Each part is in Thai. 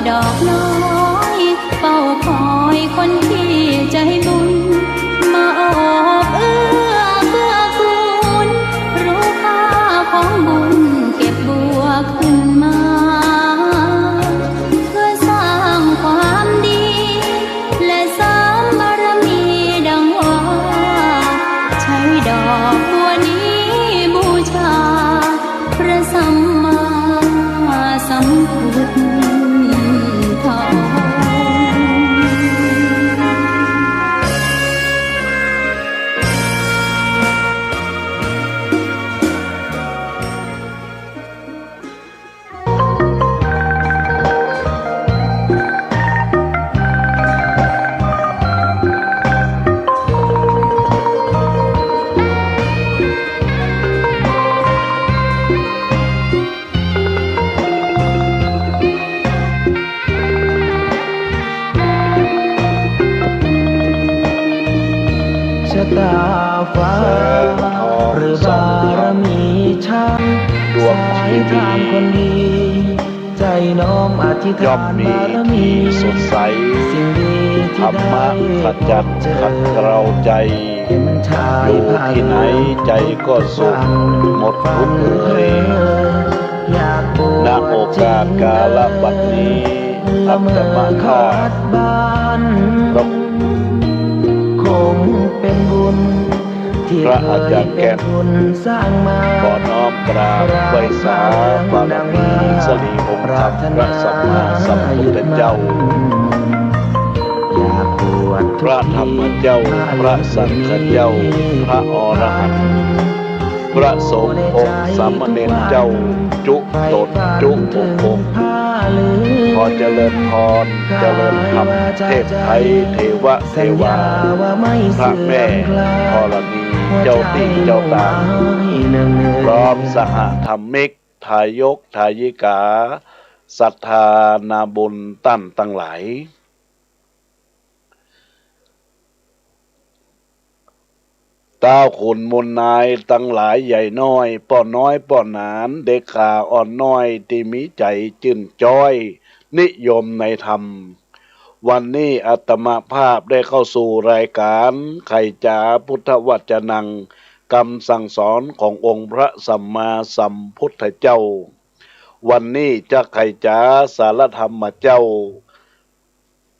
ดอกน้อยเฝ้าคอยคนที่ใจบุญมาโอบเอื้อเกื้อกูลรู้ค่าของบุญเก็บบัวขึ้นมาเพื่อสร้างความดีและสร้างบารมีดังว่าใช้ดอกบัวนี้บูชาพระสัมมาสัมพุทธเจ้าชะตาฟ้าหรือบารมีช่างสายทางคนดีใจน้อมอธิษฐานบารมีสดใสสิ่งดีธรรมะขจัดขัดเกลาใจอยู่ที่ไหนใจก็สุขหมดทุกข์เลยณโอกาสกาลบัดนี้อัตมาภาพคงเป็นบุญที่ พระอาจารย์แก่น สร้างมาขอน้อมกราบไหว้สาบารมีสรีองค์ธรรมพระสัมมาสัมพุทธเจ้าพระธรรมเจ้าพระสังฆเจ้าพระอรหันต์พระสงฆ์องค์สามเณรเจ้าจุตนจุองค์ขอเจริญพรเจริญธรรมเทพไทยเทวะเทวาพระแม่ธรณีเจ้าที่เจ้าตาพร้อมสหธรรมิกทายกทายิกาศรัทธานาบุญตั้นตั้งหลายเต้าขุนมนนายตั้งหลายใหญ่น้อยป้อน้อยป้อหนานเด็กขาอ่อนน้อยที่มีใจจื่นจ้อยนิยมในธรรมวันนี้อาตมาภาพได้เข้าสู่รายการไข่จ๋าพุทธวจนังคำสั่งสอนขององค์พระสัมมาสัมพุทธเจ้าวันนี้จะไข่จ๋าสารธรรมเจ้า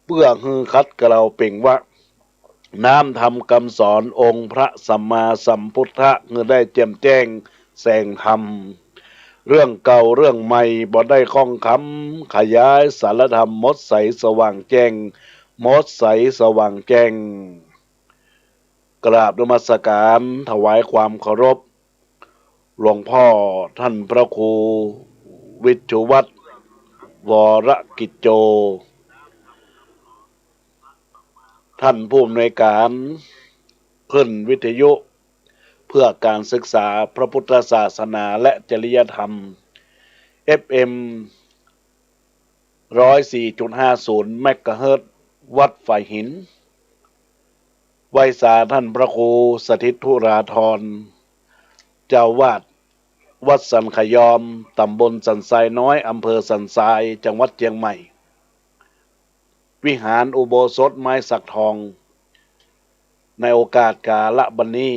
เพื่อฮือคัดกะเราเป่งว่าน้ำธรรมคำสอนองค์พระสัมมาสัมพุทธะเงือได้แจ่มแจ้งแสงธรรมเรื่องเก่าเรื่องใหม่บ่ได้ข้องคำขยายสารธรรมมดใสสว่างแจ้งมดใสสว่างแจ้งกราบนมัสการถวายความเคารพหลวงพ่อท่านพระครูวิชุวัฒน์วรกิจโจท่านผู้อำนวยการขึ้นวิทยุเพื่อการศึกษาพระพุทธศาสนาและจริยธรรม FM 104.50 เมกะเฮิรตซ์วัดฝ่ายหินไวยสาท่านพระครูสถิตธุราธรเจ้าวาดวัดสันขยอมตำบลสันทรายน้อยอำเภอสันทรายจังหวัดเชียงใหม่วิหารอุโบสถไม้สักทองในโอกาสกาลบัดนี้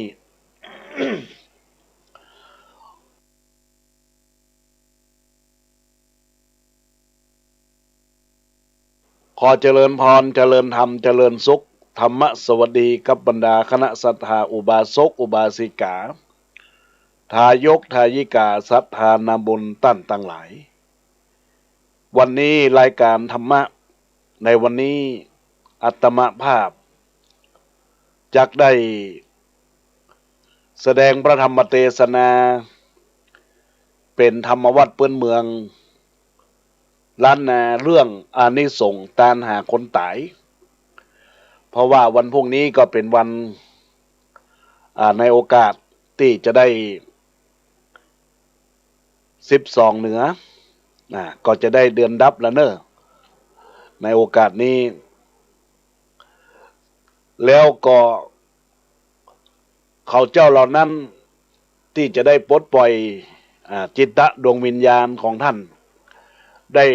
ขอเจริญพรเจริญธรรมเจริญสุขธรรมสวัสดีกับบรรดาคณะศรัทธาอุบาสกอุบาสิกาทายกทายิกาศรัทธานาบุญตั้นตั้งหลายวันนี้รายการธรรมะในวันนี้อาตมาภาพจักได้แสดงพระธรรมเทศนาเป็นธรรมวัตรเปื้อนเมืองล้านนาเรื่องอานิสงส์ตามหาคนตายเพราะว่าวันพรุ่งนี้ก็เป็นวันในโอกาสที่จะได้12เหนือก็จะได้เดือนดับแล้วเนอะในโอกาสนี้แล้วก็เขาเจ้าเหล่านั้นที่จะได้ปลดปล่อยจิตตะดวงวิญญาณของท่านได้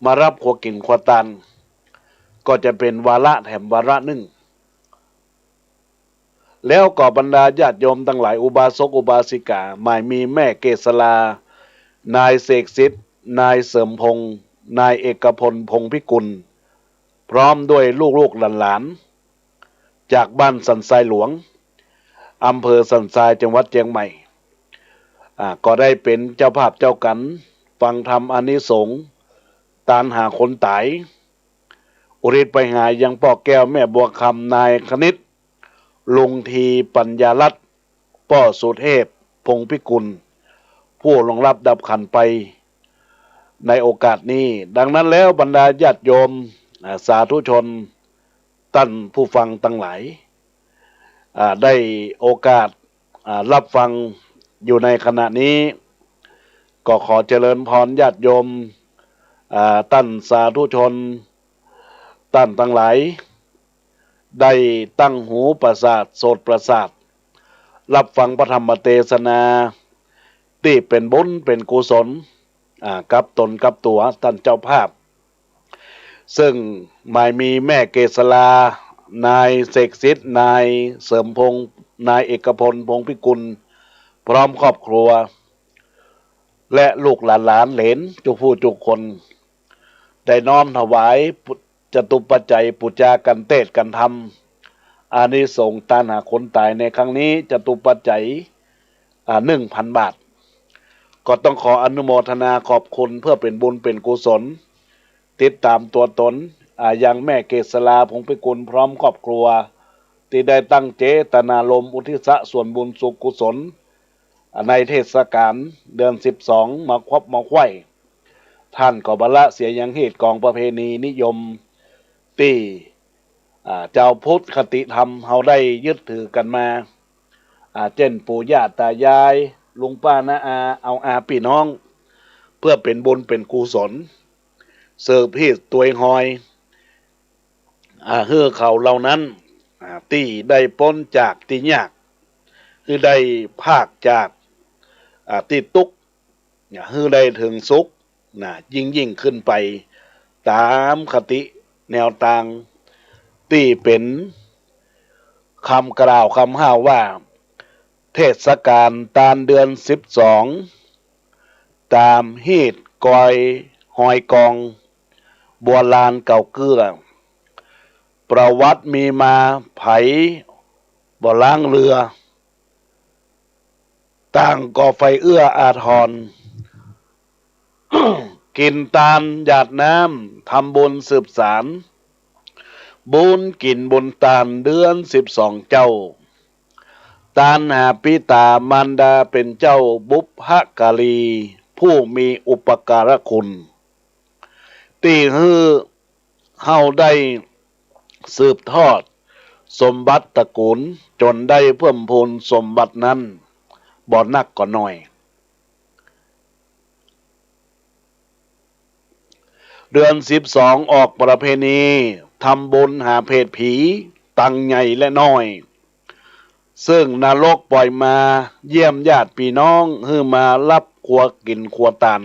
มารับขัวกินขัวตันก็จะเป็นวาระแถมวาระหนึ่งแล้วก็บรรดาญาติโยมทั้งหลายอุบาสกอุบาสิกาหมายมีแม่เกษลานายเสกสิทธิ์นายเสริมพงษ์นายเอกพลพงษ์พิกุลพร้อมด้วยลูกๆหลานๆจากบ้านสันทรายหลวงอำเภอสันทรายจังหวัดเชียงใหม่ก็ได้เป็นเจ้าภาพเจ้ากันฟังธรรมอานิสงส์ตามหาคนตายอุทิศไปหายังพ่อแก้วแม่บัวคำนายคณิตลุงทีปัญญาลัตน์พ่อสุเทพพงษ์พิกุลผู้ลงรับดับขันไปในโอกาสนี้ดังนั้นแล้วบรรดาญาติโยมสาธุชนท่านผู้ฟังทั้งหลายได้โอกาสรับฟังอยู่ในขณะนี้ก็ขอเจริญพรญาติโยมท่านสาธุชนท่านทั้งหลายได้ตั้งหูประสาทโสตประสาทรับฟังพระธรรมเทศนาที่เป็นบุญเป็นกุศลกับตนกับตัวท่านเจ้าภาพซึ่งหมายมีแม่เกษลานายเสกสิทธิ์นายเสริมพงษ์นายเอกพลพงษ์พิกุลพร้อมครอบครัวและลูกหลานเหลนทุกผู้ทุกคนได้น้อมถวายจตุปัจจัยปุจจากันเทศกันธรรมอานิสงส์ตามหาคนตายในครั้งนี้จตุปัจจัย1,000 บาทก็ต้องขออนุโมทนาขอบคุณเพื่อเป็นบุญเป็นกุศลติดตามตัวตนยังแม่เกษลาพงษ์พิกุลพร้อมครอบครัวที่ได้ตั้งเจตนารมณ์อุทิศส่วนบุญสุขกุศลในเทศกาลเดือน12มาครบมาไขว้ท่านก็บรรละเสียยังเหตุกองประเพณีนิยมที่เจ้าพุทธคติธรรมเฮาได้ยึดถือกันมาเช่นปู่ย่าตายายลุงป้าน้าเอาพี่น้องเพื่อเป็นบุญเป็นกุศลเสิร์ฟให้ตัวหอยเฮือเขาเหล่านั้นที่ได้พ้นจากที่ยากคือได้ภาคจากที่ทุกข์คือได้ถึงสุขยิ่งขึ้นไปตามคติแนวทางที่เป็นคำกล่าวคำห้าวว่าเทศกาลตามเดือน12ตามฮีดกอยหอยกองบัวลานเก่าเกลือประวัติมีมาไผบ่ล้างเรือต่างก่อไฟเอื้ออาทร กินตาลหยาดน้ำทำบุญสืบสารบุญกินบุญตาลเดือน12เจ้าตาลหาปิตามารดาเป็นเจ้าบุพกาลีผู้มีอุปการะคุณที่ฮือเฮาได้สืบทอดสมบัติตระกูลจนได้เพิ่มพูนสมบัตินั้นบ่นักก็น้อยเดือน12ออกประเพณีทำบุญหาเพศผีตั้งใหญ่และน้อยซึ่งนรกปล่อยมาเยี่ยมญาติพี่น้องฮือมารับครัวกินครัวตัน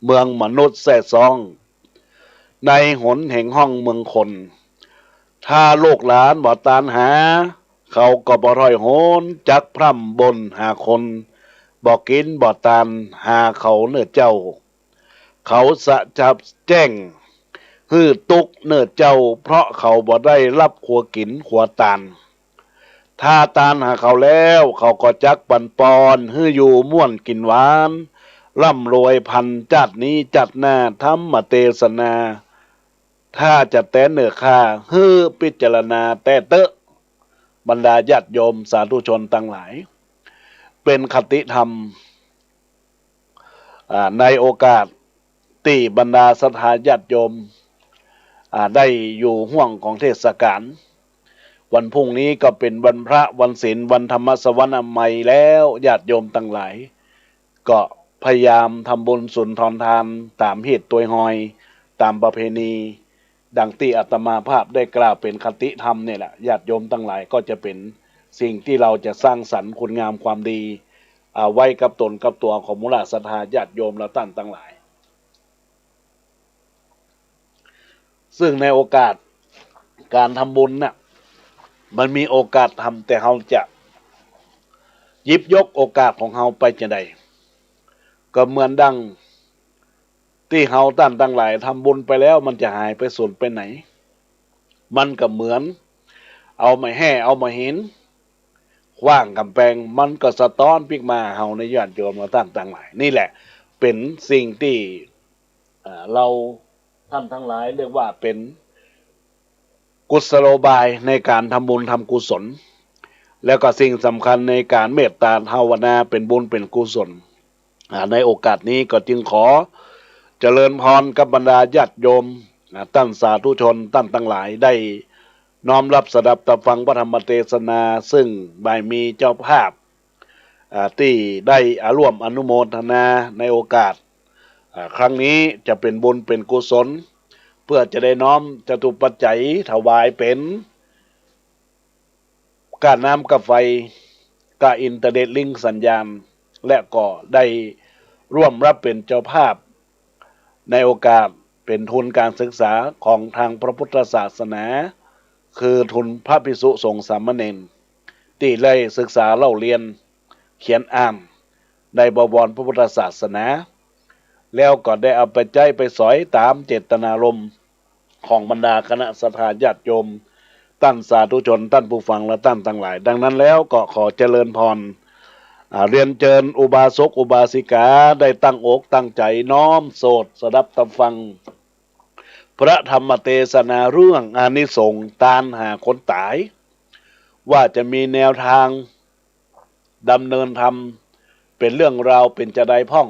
เมืองมนุษย์แส่ซองในหนแห่งห้องเมืองคนถ้าลูกหลานบ่ตานหาเขาก็บ่ร้อยโหนจักพร่ำบนหาคนบ่กินบ่ตานหาเขาเนื้อเจ้าเขาสะจับแจ้งฮือตุกเนื้อเจ้าเพราะเขาบ่ได้รับครัวกินครัวตานถ้าตานหาเขาแล้วเขาก็จักปันปอนฮืออยู่ม่วนกินหวานร่ำรวยพันจัดนี้จัดหน้าธรรมเทศนาถ้าจะแต่เนื้อค่าฮือพิจารณาแต่เตอะบรรดาญาติโยมสาธุชนทั้งหลายเป็นคติธรรมในโอกาสที่บรรดาศรัทธาญาติโยมได้อยู่ห่วงของเทศกาลวันพรุ่งนี้ก็เป็นวันพระวันศีลวันธรรมสวรรค์ใหม่แล้วญาติโยมทั้งหลายก็พยายามทำบุญสุนทรทานตามเหตุตัวหอยตามประเพณีดังที่อาตมาภาพได้กล่าวเป็นคติธรรมเนี่ยแหละญาติโยมทั้งหลายก็จะเป็นสิ่งที่เราจะสร้างสรรค์คุณงามความดีไว้กับตนกับตัวของมุลศรัทธาญาติโยมและท่านทั้งหลาย ซึ่งในโอกาสการทำบุญน่ะมันมีโอกาสทำแต่เราจะหยิบยกโอกาสของเราไปจะใดก็เหมือนดังที่เราตั้งหลายทำบุญไปแล้วมันจะหายไปสูญไปไหนมันก็เหมือนเอาไม้แห่เอามาหินขว้างกำแพงมันก็สะท้อนพิกมาเฮาในญาติโยมเราตั้งหลายนี่แหละเป็นสิ่งที่เราท่านทั้งหลายเรียกว่าเป็นกุศโลบายในการทำบุญทำกุศลแล้วก็สิ่งสำคัญในการเมตตาภาวนาเป็นบุญเป็นกุศลในโอกาสนี้ก็จึงขอเจริญพรกับบรรดาญาติโยมท่านสาธุชนท่านทั้งหลายได้น้อมรับสดับตะฟังพระธรรมเทศนาซึ่งได้มีเจ้าภาพที่ได้ร่วมอนุโมทนาในโอกาสครั้งนี้จะเป็นบุญเป็นกุศลเพื่อจะได้น้อมจตุปัจจัยถวายเป็นการน้ำกับไฟกับอินเทอร์เน็ตลิงก์สัญญาณและก็ได้ร่วมรับเป็นเจ้าภาพในโอกาสเป็นทุนการศึกษาของทางพระพุทธศาสนาคือทุนพระภิกษุสงฆ์สามเณรที่ได้ศึกษาเล่าเรียนเขียนอ่านในบวรพระพุทธศาสนาแล้วก็ได้เอาไปใจไปสอยตามเจตนารมณ์ของบรรดาคณะสัทธาญาติโยมท่านสาธุชนท่านผู้ฟังและท่านทั้งหลายดังนั้นแล้วก็ขอเจริญพรเรียนเชิญอุบาสกอุบาสิกาได้ตั้งอกตั้งใจน้อมโสดสดับตฟังพระธรรมเทศนาเรื่องอานิสงส์ตานหาคนตายว่าจะมีแนวทางดำเนินธรรมเป็นเรื่องราวเป็นจะได้พ่อง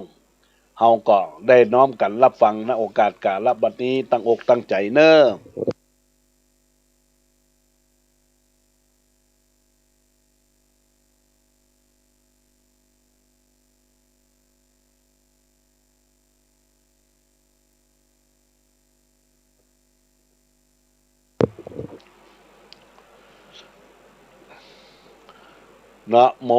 เฮาก็ได้น้อมกันรับฟังณโอกาสกาลบัดนี้ตั้งอกตั้งใจเน้อนะโม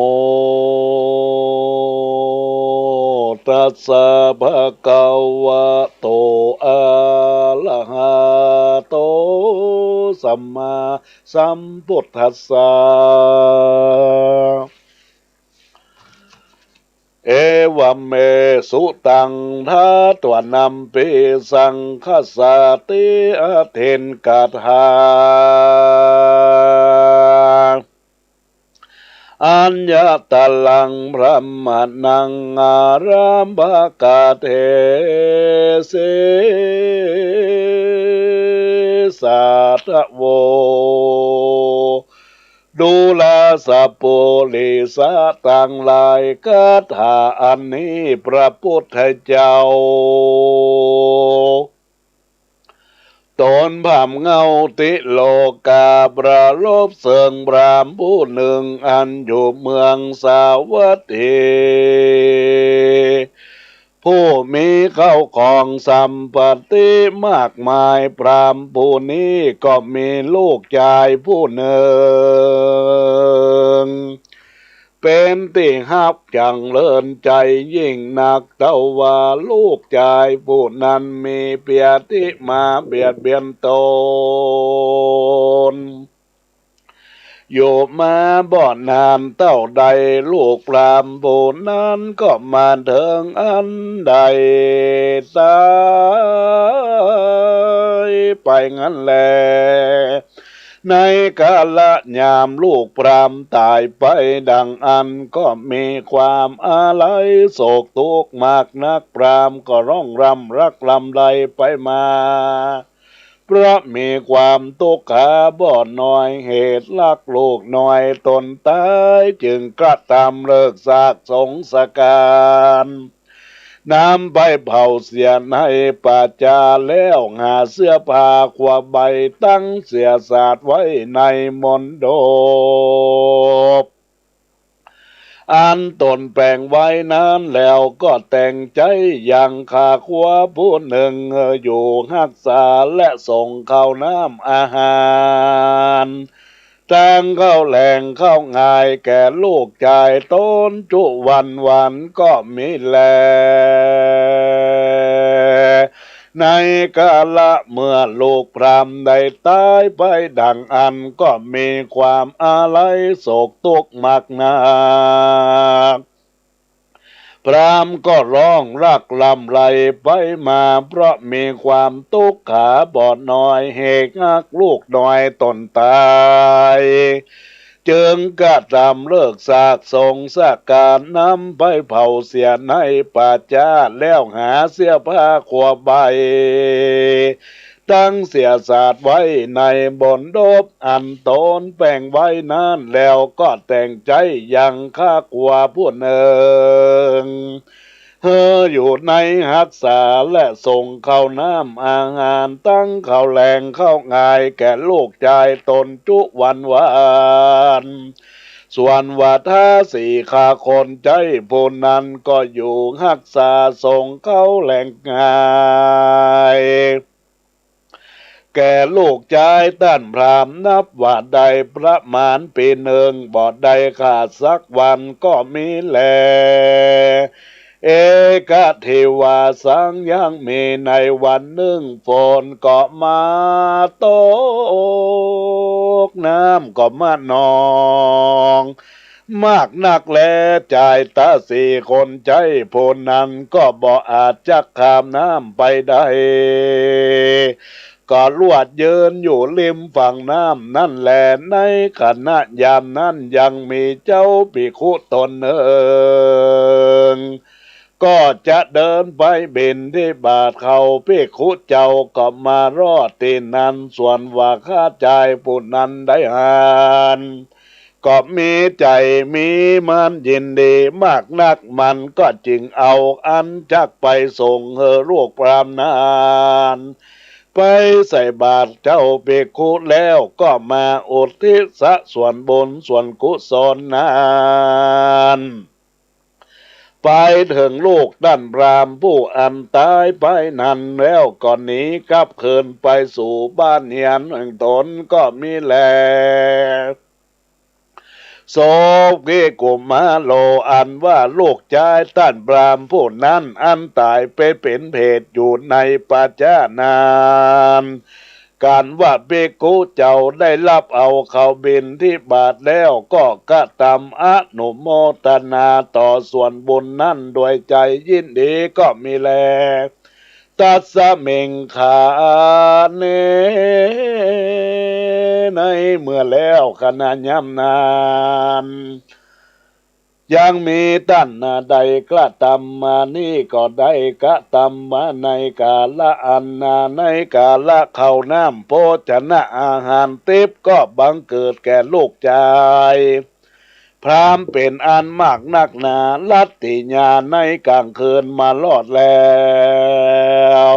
ตัสสะภะคะวะโตอะระหะโตสัมมาสัมพุทธัสสะเอวัมเมสุตังทัตวนัมปิสังคสาติอาเทนกาถาอัญญตลังพระมนังอารัมภกาเทเสสาทโวดูลาสัพโพลิสาตังลายคาถาอันนี้พระพุทธเจ้าตนผามเงาติโลกาประลบเสิงพรามผู้หนึ่งอันอยู่เมืองสาวัตถีผู้มีเข้าของสัมปติมากมายพรามผู้นี้ก็มีลูกชายผู้หนึ่งเป็นที่ฮับจังเลินใจยิ่งนักเท่าว่าลูกชายผู้นั้นมีเปียติมาเบียดเบียนตนอยู่มาบ่นานเท่าใดลูกพรามผู้นั้นก็มาถึงอันใดตายไปงั้นแลในกาลยามลูกพรามตายไปดังอันก็มีความอาลัยโศกทุกข์มากนักพรามก็ร้องรำรักลำไรไปมาเพราะมีความทุกข์ขาบ่น้อยเหตุลักลูกน้อยตนตายจึงกระทำเลิกซากสงสการน้ำใบเผาเสียในป่าจาแล้วหาเสื้อผ้าขวาใบตั้งเสียสาดไว้ในมณฑปอันตนแปลงไว้นั้นแล้วก็แต่งใจอย่างขาขวาผู้หนึ่งอยู่รักษาและส่งข้าวน้ำอาหารตั้งเข้าแหล่งเข้าง่ายแก่ลูกชายต้นจุวันก็มีแล ในกาละเมื่อลูกพรามได้ตายไปดังอันก็มีความอาลัยโศกทุกข์มากหนาพรามก็ร้องรักลำไรไปมาเพราะมีความทุกข์ขาบอดน้อยเหตุหักลูกน้อยตนตายจึงกระทำเลิกสากสงสากการนำไปเผาเสียในป่าจ้าแล้วหาเสื้อผ้าขวบใบตั้งเสียศาสตร์ไว้ในบนดบอันโตนแป้งไว้นั้นแล้วก็แต่งใจยังข้ากว่าผู้เนิงเธออยู่ในหักษาและส่งข้าวน้ำอาหารตั้งข้าวแรงข้าวงายแก่ลูกชายตนจุวันวานส่วนว่าถ้าสี่ขาคนใจผู้นั้นก็อยู่หักษาส่งเข้าแหล่งงายแก่ลูกชายต้านพรามนับว่าใดประมาณปีหนึ่งบ่ใดขาดสักวันก็มีแลเอกเทวาสังยังมีในวันหนึ่งฝนก็มาตกน้ำก็มานองมากนักแลใจตาสี่คนใจโพนนั้นก็บ่อาจจะข้ามน้ำไปได้ก็ลวดเยินอยู่ริมฝั่งน้ำนั่นแหละในขณะยามนั้นยังมีเจ้าภิกขุตนหนึ่งก็จะเดินไปบิณฑบาตเขาภิกขุเจ้าก็มารอดที่นั้นส่วนว่าข้าใจผู้นั้นได้หานก็มีใจมีมันยินดีมากนักมันก็จึงเอาอันจักไปส่งลูกพรามนานไปใส่บาตรเจ้าภิกขุแล้วก็มาอุทิศส่วนบุญส่วนกุศลนั้นไปถึงลูกด้านพรามผู้อันตายไปนั้นแล้วก่อนนี้กลับคืนไปสู่บ้านเฮียนแห่งตนก็มีแลโศกเกกุมาโลอันว่าลูกชายต้านพรามผู้นั้นอันตายไปเป็นเพศอยู่ในปัจจานานการว่าเบกุเจ้าได้รับเอาเขาบินที่บาทแล้วก็กระทำอนุโมทนาต่อส่วนบุญนั้นโดยใจยินดีก็มีแลตัสสะเมงขาเนในเมื่อแล้วขณะย่ำนานยังมีตั้นนาใดกระทำมานี่ก็ได้กระทำมาในกาละอันนาในกาละเข้าน้ำโภชนะอาหารทิพย์ก็บังเกิดแก่ลูกชายพรามเป็นอันมากนักหนาลัตติญาในกลางคืนมาลอดแล้ว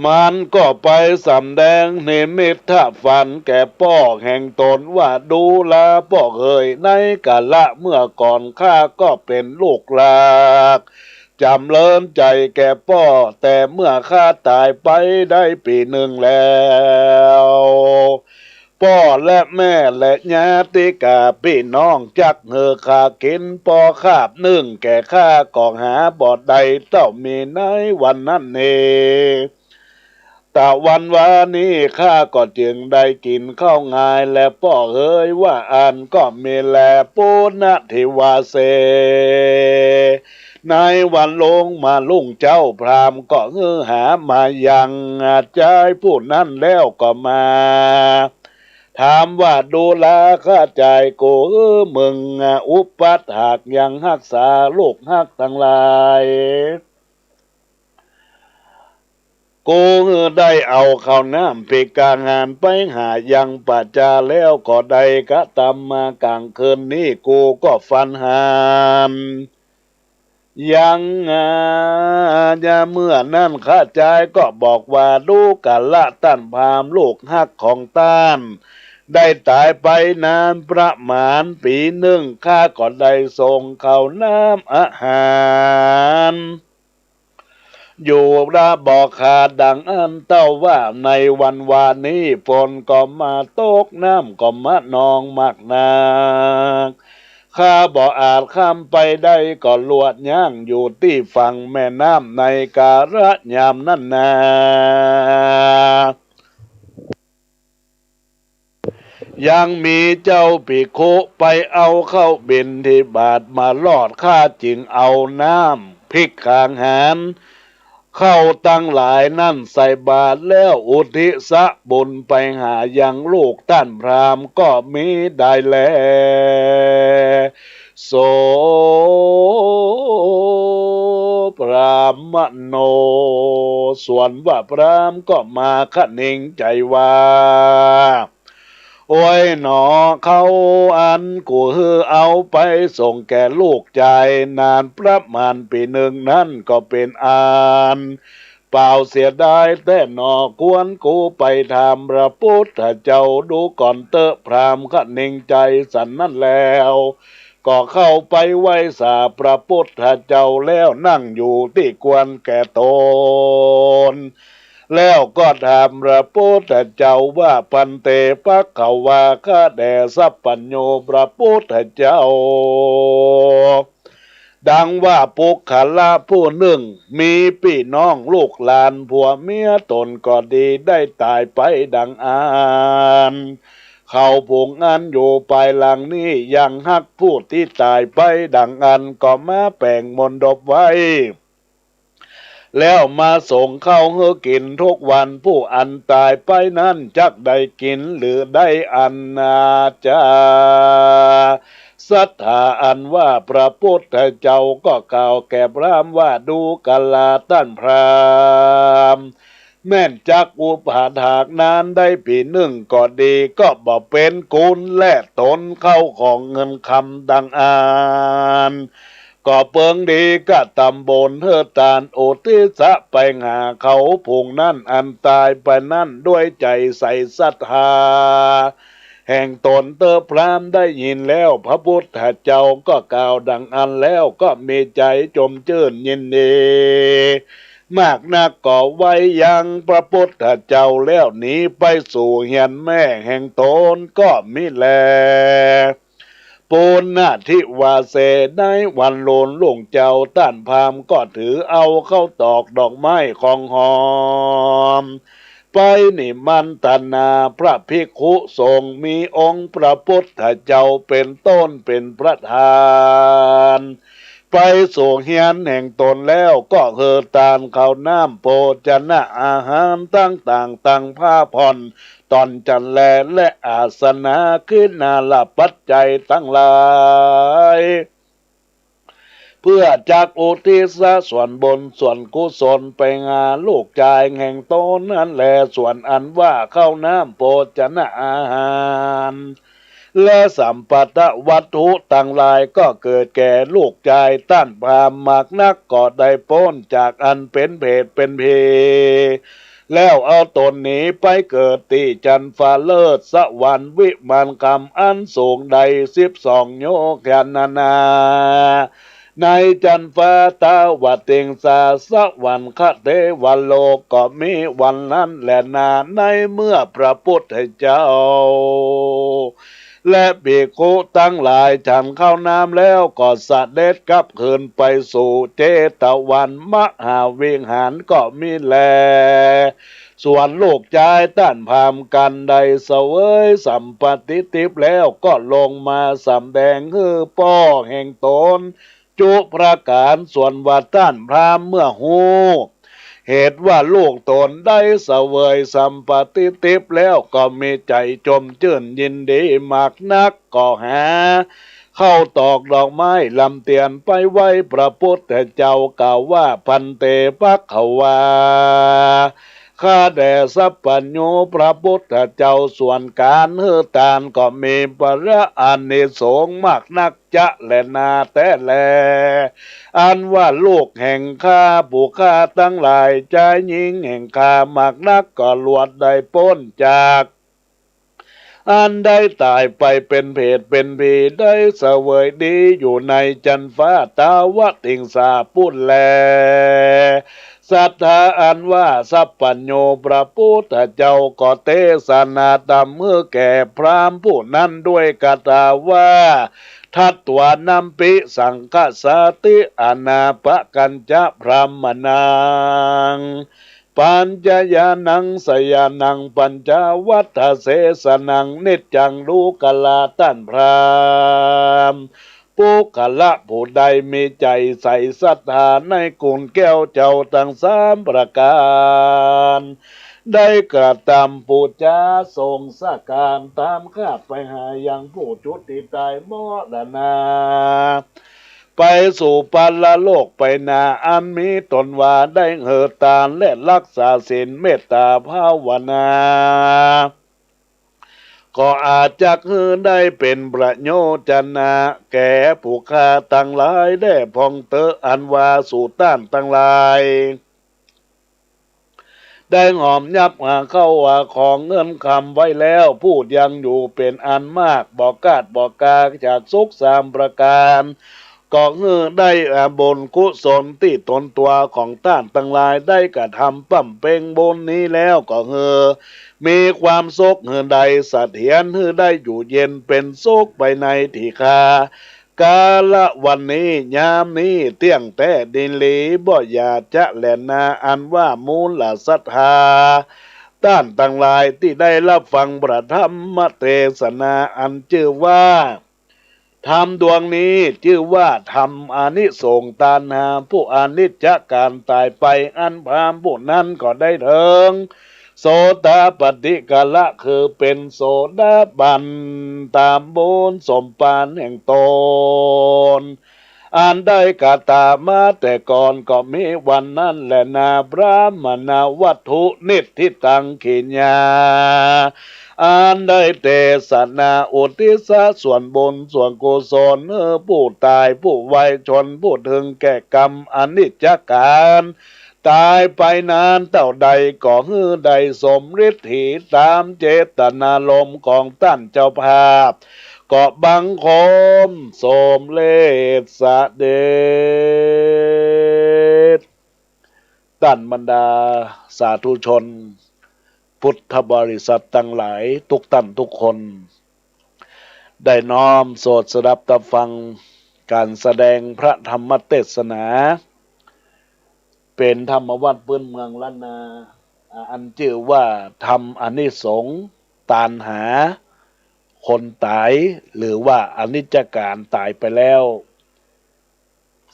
มันก็ไปสำแดงนิมิตถ้าฝันแก่ป้อแห่งตนว่าดูแลป้อเอ่ยในกาละเมื่อก่อนข้าก็เป็นลูกหลากจำเลินใจแก่ป้อแต่เมื่อข้าตายไปได้ปีหนึ่งแล้วพ่อและแม่และญาติกาพี่น้องจักข้ากินปอคาบนึ่งแก่ข้าก็หาบ่อใดเต้ามีในวันนั้นเองแต่วันวานี้ข้าก็จึงได้กินข้าวงายและพ่อเอ๋ยว่าอันก็มีแลปุณทิวาเสในวันลงมาลุงเจ้าพรามก็หามายังใจผู้นั้นแล้วก็มาถามว่าดูแลข้าใจกูมึงอุปัฏฐากยังรักษาลูกฮักทั้งหลายกูได้เอาข้าวน้ำปีกางานไปหายังปัจจาแล้วก็ได้กะตำมากลางคืนนี้กูก็ฟันหามยังจะเมื่อนั่นข้าใจก็บอกว่าดูกะละต้านพามลูกฮักของต้านได้ตายไปนานประมาณปีหนึ่งข้าก็ได้ส่งข้าวน้ำอาหารอยู่ระบอกขาดดังอันเต้าว่าในวันวานนี้ฝนก็มาตกน้ำก็มานองมากนัก ข้าบ่อาจข้ามไปได้ก็ลวดย่างอยู่ที่ฝั่งแม่น้ำในการะยามนั้นนายังมีเจ้าปิโคไปเอาเข้าบินที่บาทมาลอดข้าจึงเอาน้ำพริกขางหารเข้าตั้งหลายนั่นใส่บาทแล้วอุทิศบุญไปหายังลูกท่านพราหมณ์ก็มีได้แลโสพรามโนส่วนว่าพรามก็มาคะเนงใจว่าโอ้ยหนอเขาอันกูเอาไปส่งแก่ลูกใจนานประมาณปีหนึ่งนั่นก็เป็นอันเปล่าเสียดายแต่หนอกวนกูไปทำพระพุทธเจ้าดูก่อนเตอะพรามคะเนงใจสันนั่นแล้วก็เข้าไปไหว้สาพระพุทธเจ้าแล้วนั่งอยู่ที่กวนแก่ตนแล้วก็ถามพระพุทธเจ้าว่าปันเตปะเขาว่าข้าแด่สัพพัญโญพระพุทธเจ้าดังว่าปุกขละผู้หนึ่งมีพี่น้องลูกหลานผัวเมียตนก็ดีได้ตายไปดังอ่านเขาผงอันอยู่ภายหลังนี้ยังฮักผู้ที่ตายไปดังอันก็มาแป่งมนดบไว้แล้วมาส่งเข้าเฮือกินทุกวันผู้อันตายไปนั้นจักได้กินหรือได้อันนาจาศรัทธาอันว่าพระพุทธเจ้าก็กล่าวแก่พรามว่าดูกาลาท่านพรามแม่นจักอุปาถากนานได้ปีหนึ่งก็ดีก็บอกเป็นกุลและตนเข้าของเงินคำดังอ่านก็เปิงดีก็ตำบลเฮอตานโอทิสะไปหาเขาผงนั่นอันตายไปนั่นด้วยใจใส่ศรัทธาแห่งตนเตอพรามได้ยินแล้วพระพุทธเจ้าก็กล่าวดังอันแล้วก็มีใจจมชื่นยินดีมากนักก็ไว้ยังพระพุทธเจ้าแล้วหนีไปสู่เฮียนแม่แห่งตนก็มิแลปูนนาทิวาเสในวันโลนหลวงเจ้าต้านพามก็ถือเอาเข้าตอกดอกไม้ของหอมไปนิมันตนาพระภิกขุสงฆ์มีองค์พระพุทธเจ้าเป็นต้นเป็นประธานไปส่งเฮียนแห่งตนแล้วก็เฮอตานข้าวน้ำโภชนะอาหารต่างๆตั้งผ้าผ่อนตอนจันแลและอาสนะขึ้นนาลปัจจัยทั้งหลายเพื่อจากอุทิศส่วนบนส่วนกุศลไปงานลูกชายแห่งตนนั้นแลส่วนอันว่าข้าวน้ำโภชนะอาหารและสัมปัตวัตถุต่างหลายก็เกิดแก่ลูกชายต้านพามมากนักก็ได้พ้นจากอันเป็นเพศเป็นเพแล้วเอาตนหนีไปเกิดที่จันฟ้าเลิศสวรรค์วิมานกรรมอันสูงใด12โยกยานาในจันฟ้าตาวติงสาสวรรค์คเทวโลกก็มีวันนั้นแหละนาในเมื่อพระพุทธเจ้าและภิกขุทั้งหลายฉันเข้าน้ำแล้วก็เสด็จกลับคืนไปสู่เจตวันมหาวิหารก็มีแลส่วนลูกชายต้านพามกันใดเสวยสัมปติทิพย์แล้วก็ลงมาสำแดงคือป้อแห่งตนจุประการส่วนว่าต้านพรามเมื่อหูเหตุว่าลูกตนได้เสวยสัมปติทิพย์แล้วก็มีใจจมชื่นยินดีมากนักก็หาเข้าตอกดอกไม้ลำเตียนไปไว้พระพุทธเจ้ากล่าวว่าพันเตภควาข้าแด่สัพพัญโญพระพุทธเจ้าส่วนการเฮือตานก็มีประอานิสงส์มากนักจะและนาแต่แลอันว่าลูกแห่งข้าผู้ข้าทั้งหลายใจยิงแห่งข้ามากนักก็ลวดได้พ้นจากอันได้ตายไปเป็นเพศเป็นผีได้เสวยดีอยู่ในจันฟ้าตาวติงสาปุ้นแล ศรัทธาอันว่าสัพพัญโญพระพุทธเจ้าก็เทศนาธรรมเมื่อแก่พรามผู้นั้นด้วยคาถาว่าทัตวานัมปิสังฆสาติอนาปกัญจพรามนังปัญจญาณังสยานังปัญจวัฏฏเสสนังนิจจังรู้กลาตันพรามปุกละผู้ใดมีใจใส่ศรัทธาในกุลแก้วเจ้าทั้งสามประการได้กระทำปูจาทรงสักการตามข้าไปหายังผู้ชุติตายมรณาไปสู่ปัลโลกไปนาอันมีตนว่าได้เหิดตานและรักษาศีลเมตตาภาวนาก็อาจจะคือได้เป็นประโยชนะแก่ผู้ฆ่าตั้งหลายได้พองเตออันว่าสู่ต้านตั้งหลายได้หอมยับหาเข้าว่าของเงินคำไว้แล้วพูดยังอยู่เป็นอันมากบอกกาดบอกกาจากสุขสามประการก็คือได้บนกุศลที่ตนตัวของต้านตั้งหลายได้กระทำปั่มเป่งบนนี้แล้วก็คือมีความสุขหือใดเสถียรหือได้อยู่เย็นเป็นสุขไปในที่คากาละวันนี้ยามนี้เตี้ยงแต่ดินหลีบ่อยาจะแลนาอันว่ามูลละศรัทธาต้านต่างหลายที่ได้รับฟังประธรรมเทศนาอันชื่อว่าธรรมดวงนี้ชื่อว่าธรรมอานิสงส์ตานาผู้อานิจจการตายไปอันพามผู้นั้นก็ได้เถิงโสดาปฏิกาละคือเป็นโสดาบันตามบุญสมปานแห่งตนอันได้กาตามาแต่ก่อนก็มีวันนั้นแหละนาพระมนาวัตถุนิทธิตังขิญญาอันได้เทศนาอุทิศส่วนบุญส่วนกุศลผู้ตายผู้ไวยชนผู้ถึงแก่กรรมอนิจจการตายไปนานเท่าใดก็ฮือใดสมฤทธิตามเจตนารมณ์ของท่านเจ้าภาพก็บังคมสมเลศเสด็จท่านบรรดาสาธุชนพุทธบริษัททั้งหลายทุกท่านทุกคนได้น้อมโสดสดับตะฟังการแสดงพระธรรมเทศนาเป็นธรรมวัดพื้นเมืองล้านนาอันชื่อว่าธรรมอานิสงส์ตานหาคนตายหรือว่าอนิจจการตายไปแล้ว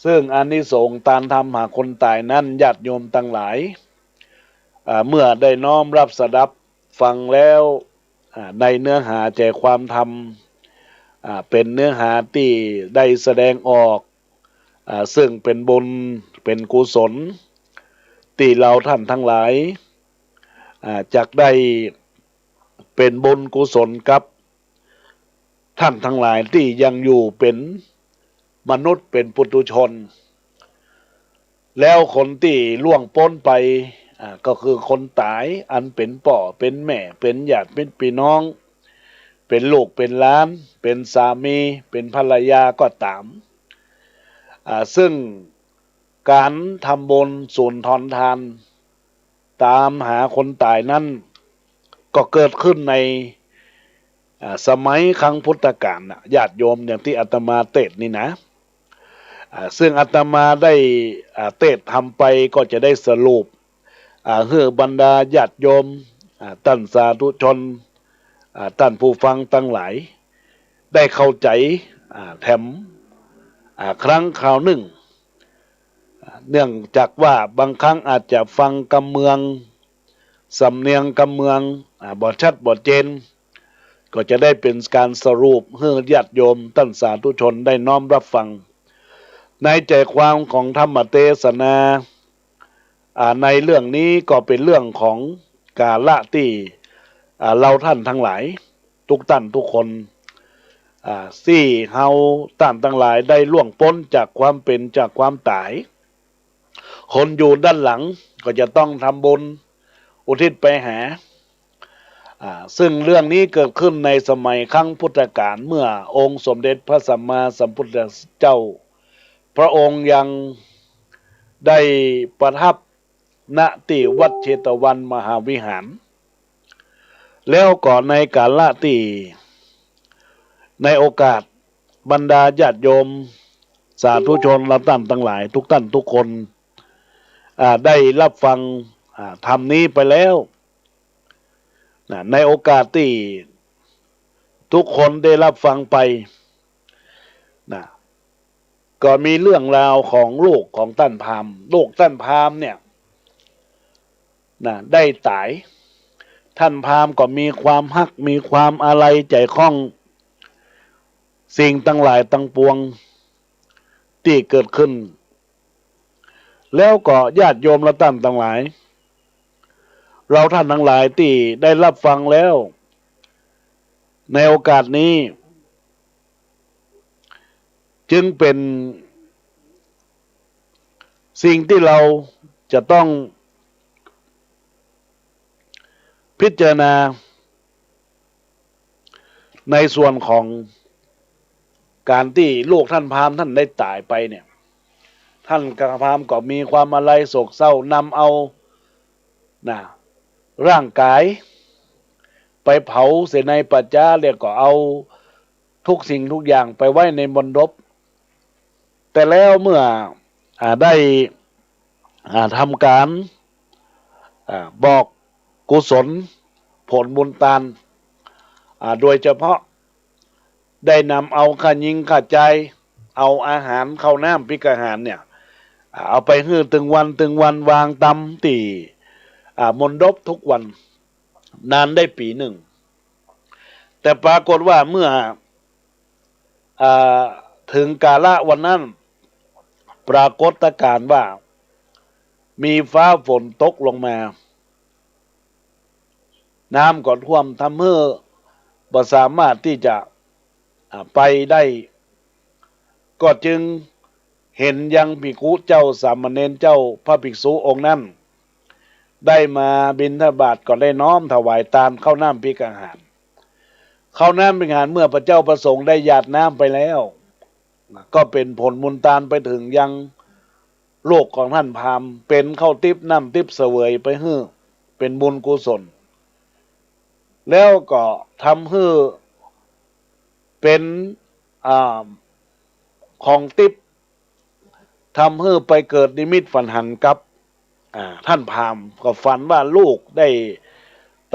ซึ่งอานิสงส์ตานทำหาคนตายนั้นญาติโยมทั้งหลายเมื่อได้น้อมรับสดับฟังแล้วในเนื้อหาใจความธรรมเป็นเนื้อหาที่ได้แสดงออกซึ่งเป็นบุญเป็นกุศลที่เราท่านทั้งหลายจักได้เป็นบุญกุศลกับท่านทั้งหลายที่ยังอยู่เป็นมนุษย์เป็นปุถุชนแล้วคนที่ล่วงพ้นไปก็คือคนตายอันเป็นพ่อเป็นแม่เป็นญาติเป็นพี่น้องเป็นลูกเป็นหลานเป็นสามีเป็นภรรยาก็ตามซึ่งการทำบุญสูญทอนทานตามหาคนตายนั้นก็เกิดขึ้นในสมัยครั้งพุทธกาลญาติโยมอย่างที่อาตมาเทศน์นี่นะซึ่งอาตมาได้เทศน์ทำไปก็จะได้สรุปเพื่อบรรดาญาติโยมท่านสาธุชนท่านผู้ฟังทั้งหลายได้เข้าใจแถมครั้งคราวหนึ่งเนื่องจากว่าบางครั้งอาจจะฟังกำเมืองสำเนียงกำเมืองบ่ชัดบ่เจนก็จะได้เป็นการสรุปให้ญาติโยมท่านสาธุชนได้น้อมรับฟังในใจความของธรรมเทศนาในเรื่องนี้ก็เป็นเรื่องของกาละที่เราท่านทั้งหลายทุกท่านทุกคนที่เฮาท่านทั้งหลายได้ล่วงพ้นจากความเป็นจากความตายคนอยู่ด้านหลังก็จะต้องทำบุญอุทิศไปหาซึ่งเรื่องนี้เกิดขึ้นในสมัยครั้งพุทธกาลเมื่อองค์สมเด็จพระสัมมาสัมพุทธเจ้าพระองค์ยังได้ประทับ ณที่วัดเชตวันมหาวิหารแล้วก่อนในกาลที่ในโอกาสบรรดาญาติโยมสาธุชนเราท่านทั้งหลายทุกท่านทุกคนได้รับฟังธรรมนี้ไปแล้วในโอกาสที่ทุกคนได้รับฟังไปนะก็มีเรื่องราวของลูกของท่านพราหมณ์ลูกท่านพราหมณ์เนี่ยได้ตายท่านพราหมณ์ก็มีความฮักมีความอะไรใจคล้องสิ่งตั้งหลายตั้งปวงที่เกิดขึ้นแล้วก็ญาติโยมและท่านทั้งหลายเราท่านทั้งหลายที่ได้รับฟังแล้วในโอกาสนี้จึงเป็นสิ่งที่เราจะต้องพิจารณาในส่วนของการที่ลูกท่านพราหมณ์ท่านได้ตายไปเนี่ยท่านพราหมณ์ก็มีความอะไรโศกเศร้านำเอาร่างกายไปเผาเสียในปัจจาเรียกก็เอาทุกสิ่งทุกอย่างไปไว้ในมณฑปแต่แล้วเมื่อได้ทำการบอกกุศลผลบุญทานโดยเฉพาะได้นำเอาข้ายิงข้าใจเอาอาหารข้าวน้ำพิกอาหารเนี่ยเอาไปฮื้อตึงวันวางตำตีมณฑปทุกวันนานได้ปีหนึ่งแต่ปรากฏว่าเมื่อถึงกาละวันนั้นปรากฏการณ์ว่ามีฟ้าฝนตกลงมาน้ำก็ท่วมทำให้บ่สามารถที่จะไปได้ก็จึงเห็นยังภิกขุเจ้าสามเณรเจ้าพระภิกษุองค์นั้นได้มาบิณฑบาตก็ได้น้อมถวายทานข้าวน้ำพิกอาหารข้าวน้ำพิกอาหารเมื่อพระเจ้าประสงค์ได้หยาดน้ำไปแล้วก็เป็นผลบุญทานไปถึงยังโลกของท่านพราหมณ์เป็นข้าวทิพย์น้ำทิพย์เสวยไปฮื้อเป็นบุญกุศลแล้วก็ทำให้เป็นของทิพย์ทำให้ไปเกิดนิมิตฝันหันกับท่านพราหมณ์ก็ฝันว่าลูกได้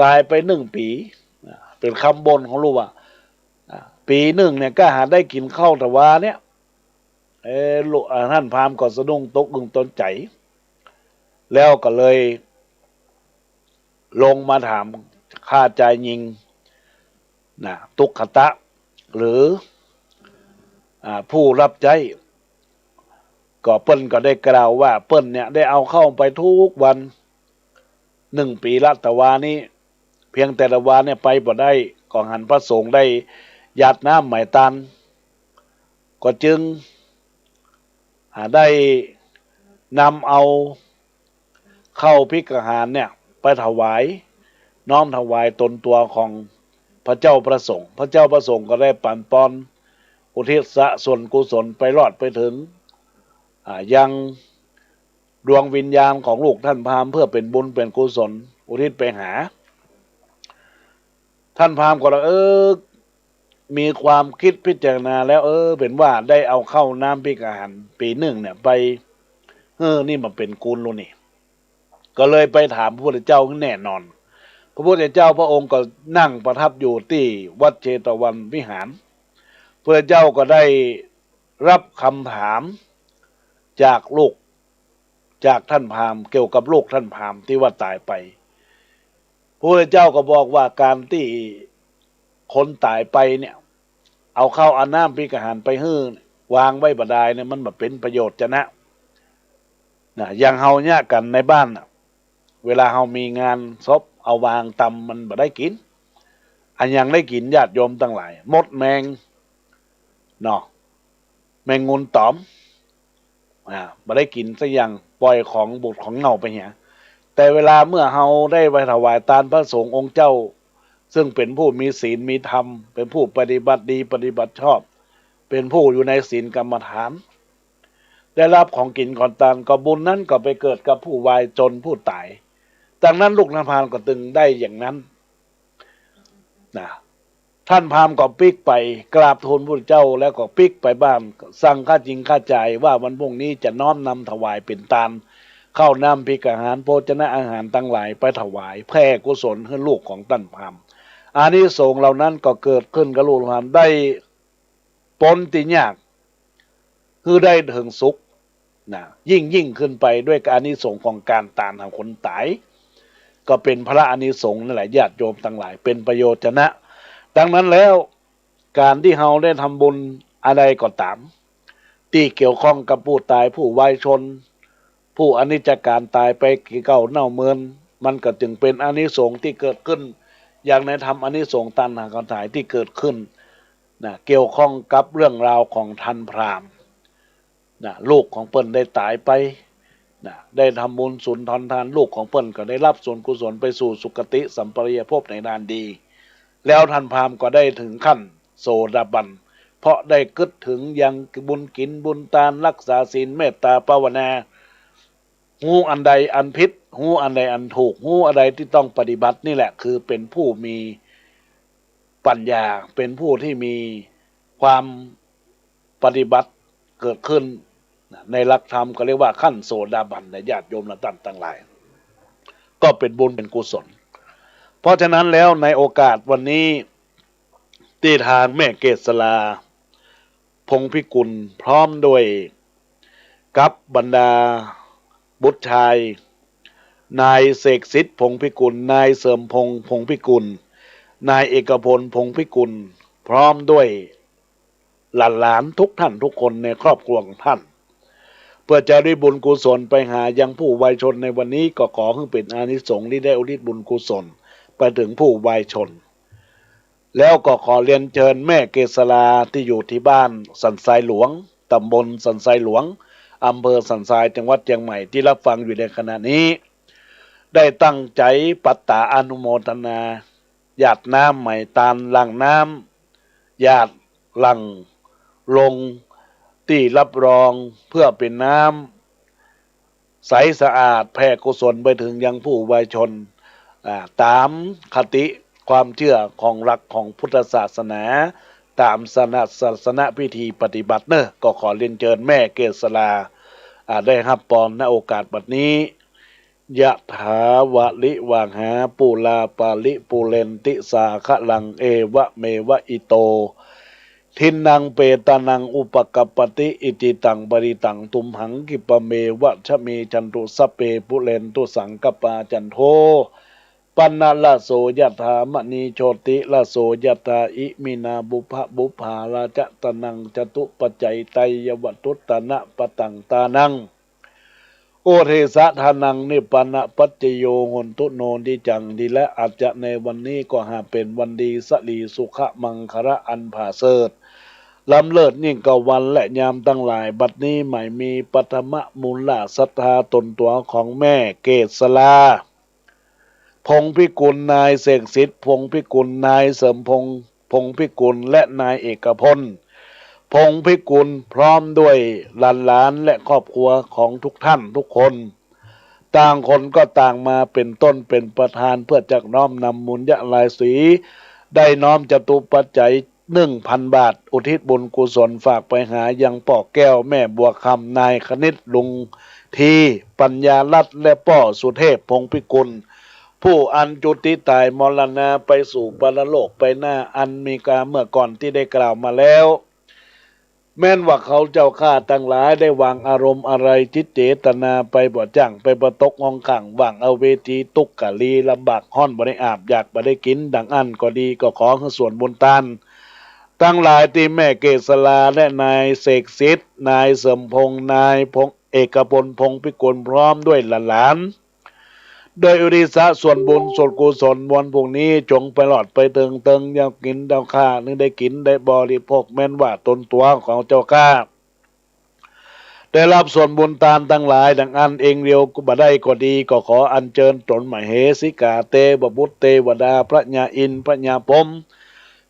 ตายไป1 ปีเป็นคำบนของลูกว่าปีหนึ่งเนี่ยก็หาได้กินข้าวแต่ว่าเนี่ยท่านพราหมณ์ก็สะดุ้งตกดึงตนใจแล้วก็เลยลงมาถามค่าจ่ายยิงตุกขตะหรือผู้รับใช้ก็เปิ้นก็ได้กล่าวว่าเปิ้นเนี่ยได้เอาเข้าไปทุกวัน1 ปีละแต่วานี้เพียงแต่ละวาเนี่ยไปบ่ได้ก็หันพระสงฆ์ได้หยาดน้ำไหมตานก็จึงได้นำเอาเข้าพิกอาหารเนี่ยไปถวายน้อมถวายตนตัวของพระเจ้าประสงค์พระเจ้าประสงค์ก็ได้ปั่นปอนอุทิศส่วนกุศลไปรอดไปถึงยังดวงวิญญาณของลูกท่านพราหมณ์เพื่อเป็นบุญเป็นกุศลอุทิศไปหาท่านพราหมณ์ก็มีความคิดพิจารณาแล้วเป็นว่าได้เอาเข้าน้ำพิกอาหารปีหนึ่งเนี่ยไปนี่มันเป็นกุลโลนี่ก็เลยไปถามพระพุทธเจ้าแน่นอนพระพุทธเจ้าพระองค์ก็นั่งประทับอยู่ที่วัดเชตวันวิหารพระเจ้าก็ได้รับคำถามจากลูกจากท่านพราหมณ์เกี่ยวกับลูกท่านพราหมณ์ที่ว่าตายไปพระพุทธเจ้าก็บอกว่าการที่คนตายไปเนี่ยเอาเข้าเอาน้ำพิกอาหารไปฮื้อวางไว้บ่ได้เนี่ยมันแบบเป็นประโยชน์จะนะอย่างเฮาเนี่ยกันในบ้านเวลาเฮามีงานศพเอาวางตำมันบ่ได้กินอันยังได้กินญาติโยมทั้งหลายมดแมงแมงงูตอมบ่ได้กินซะอย่างปล่อยของบุตรของเน่าไปเหี้ยแต่เวลาเมื่อเฮาได้ไปถวายทานพระสงฆ์องค์เจ้าซึ่งเป็นผู้มีศีลมีธรรมเป็นผู้ปฏิบัติดีปฏิบัติชอบเป็นผู้อยู่ในศีลกรรมฐาน ได้รับของกินก่อนตายก็บุญนั้นก็ไปเกิดกับผู้วายจนผู้ตายดังนั้นลูกนภาก็ตึงได้อย่างนั้นนะท่านพราหมณ์ก็ปิกไปกราบทูลพระเจ้าแล้วก็ปิกไปบ้านสั่งค่าจริงค่าจ่ายว่าวันพรุ่งนี้จะน้อมนำถวายเป็นทานข้าวน้ำพริกอาหารโภชนะอาหารตั้งหลายไปถวายแผ่กุศลให้ลูกของท่านพราหมณ์อานิสงส์เหล่านั้นก็เกิดขึ้นกับลูกพราหมณ์ได้ปนติยากคือได้ถึงสุขนะยิ่งขึ้นไปด้วยอานิสงส์ของการตานทางคนตายก็เป็นพระอานิสงส์นั่นแหละญาติโยมทั้งหลายเป็นประโยชน์นะดังนั้นแล้วการที่เราได้ทำบุญอะไรก็ตามที่เกี่ยวข้องกับผู้ตายผู้วายชนผู้อนิจการตายไปเก่าเน่าเมินมันก็จึงเป็นอานิสงส์ที่เกิดขึ้นอย่างในธรรมอานิสงส์ตันหาการถ่ายที่เกิดขึ้นนะเกี่ยวข้องกับเรื่องราวของท่านพราหมณ์นะลูกของเปิ้นได้ตายไปนะได้ทำบุญสุนทรทานลูกของเปิ้นก็ได้รับส่วนกุศลไปสู่สุคติสัมปริยภพในด้านดีแล้วท่านพราหมณ์ก็ได้ถึงขั้นโสดาบันเพราะได้กึศถึงยังบุญกินบุญทานรักษาศีลเมตตาภาวนาหูอันใดอันผิดหูอันใดอันถูกหูอะไรที่ต้องปฏิบัตินี่แหละคือเป็นผู้มีปัญญาเป็นผู้ที่มีความปฏิบัติเกิดขึ้นในหลักธรรมก็เรียกว่าขั้นโสดาบันในญาติโยมและท่านทั้งหลายก็เป็นบุญเป็นกุศลเพราะฉะนั้นแล้วในโอกาสวันนี้ที่ทางแม่เกษราพงพิกุลพร้อมด้วยกับบรรดาบุตรชายนายเสกสิทธิ์พงพิกุลนายเสริมพงษ์พงพิกุลนายเอกพลพงพิกุลพร้อมด้วยหลานทุกท่านทุกคนในครอบครัวของท่านเพื่อจะได้บุญกุศลไปหายังผู้วายชนในวันนี้ก็ขอให้เป็นอานิสงส์ที่ได้อุทิศบุญกุศลไปถึงผู้วายชนแล้วก็ขอเรียนเชิญแม่เกษราที่อยู่ที่บ้านสันทรายหลวงตำบลสันทรายหลวงอำเภอสันทรายจังหวัดเชียงใหม่ที่รับฟังอยู่ในขณะนี้ได้ตั้งใจปัตตาอนุโมทนาหยาดน้ำใหม่ตาลหลังน้ำหยาดหลังลงที่รับรองเพื่อเป็นน้ำใสสะอาดแผ่กุศลไปถึงยังผู้วายชนตามคติความเชื่อของหลักของพุทธศาสนาตามศาสนพิธีปฏิบัติเนอะก็ขอเรียนเชิญแม่เกษราได้รับปอนณโอกาสบัดนี้ยะถาวะลิวางหาปูลาปาลิปูเรนติสาคะลังเอวะเมวะอิโตทินนังเปตานังอุปกัปปติอิติตังบริตังตุมหังกิปะเมวะชะเมจันตุสัพเปปุเรนตุสังกปาจันโทปันนาลาโสยถามณีโชติลาโสยถาอิมินาบุพบุภาราจะตนังจตุปัจจัยไตยวัตุตนะปะตังตานังโอเทสะทานังนิปนะปัจจโยโหนตุโนดิจังดีและอาจจะในวันนี้ก็หาเป็นวันดีสลีสุขมังคระอันผาเสริฐล้ำเลิศยิ่งกว่าวันและยามตั้งหลายบัดนี้ใหม่มีปฐมมูลละศรัทธาตนตัวของแม่เกษราพงพิกุลนายเสกสิทธิ์พงพิกุลนายเสริมพงพิกุลและนายเอกพลพงพิกุลพร้อมด้วยหลานและครอบครัวของทุกท่านทุกคนต่างคนก็ต่างมาเป็นต้นเป็นประธานเพื่อจะน้อมนำมุญยะลายสีได้น้อมจตุปัจจัย1,000 บาทอุทิศบุญกุศลฝากไปหายังป่อแก้วแม่บัวคำนายคณิตลุงทีปัญญาลัตน์และป่อสุเทพพงพิกุลผู้อันจุติตายมรณาไปสู่ปรโลกไปหน้าอันมีกาเมื่อก่อนที่ได้กล่าวมาแล้วแม้นว่าเขาเจ้าข้าทั้งหลายได้วางอารมณ์อะไรจิตเจตนาไปบ่จั่งไปประตกงองขังวางเอาเวทีตุกกะลีลำบากห้อนบ่ได้อาบอยากบ่ได้กินดังอันก็ดีก็ขอให้ส่วนบุญทานทั้งหลายที่แม่เกษราและนายเสกสิทธิ์นายเสริมพงษ์นายพงเอกพลพงพิกุลพร้อมด้วยหลานโดยอุทิศส่วนบุญส่วนกุศลวันพวกนี้จงไปหลอดไปเติงอยากกินเจ้าข้านึกได้กินได้บริโภคแม้นว่าตนตัวของเจ้าข้าได้รับส่วนบุญทานทั้งหลายดังอันเองเดียวก็บ่ได้ก็ดีก็ขออัญเชิญตนมเหสิกาเตวบุตรเทวดาพระญาอินทร์พระญาพรหม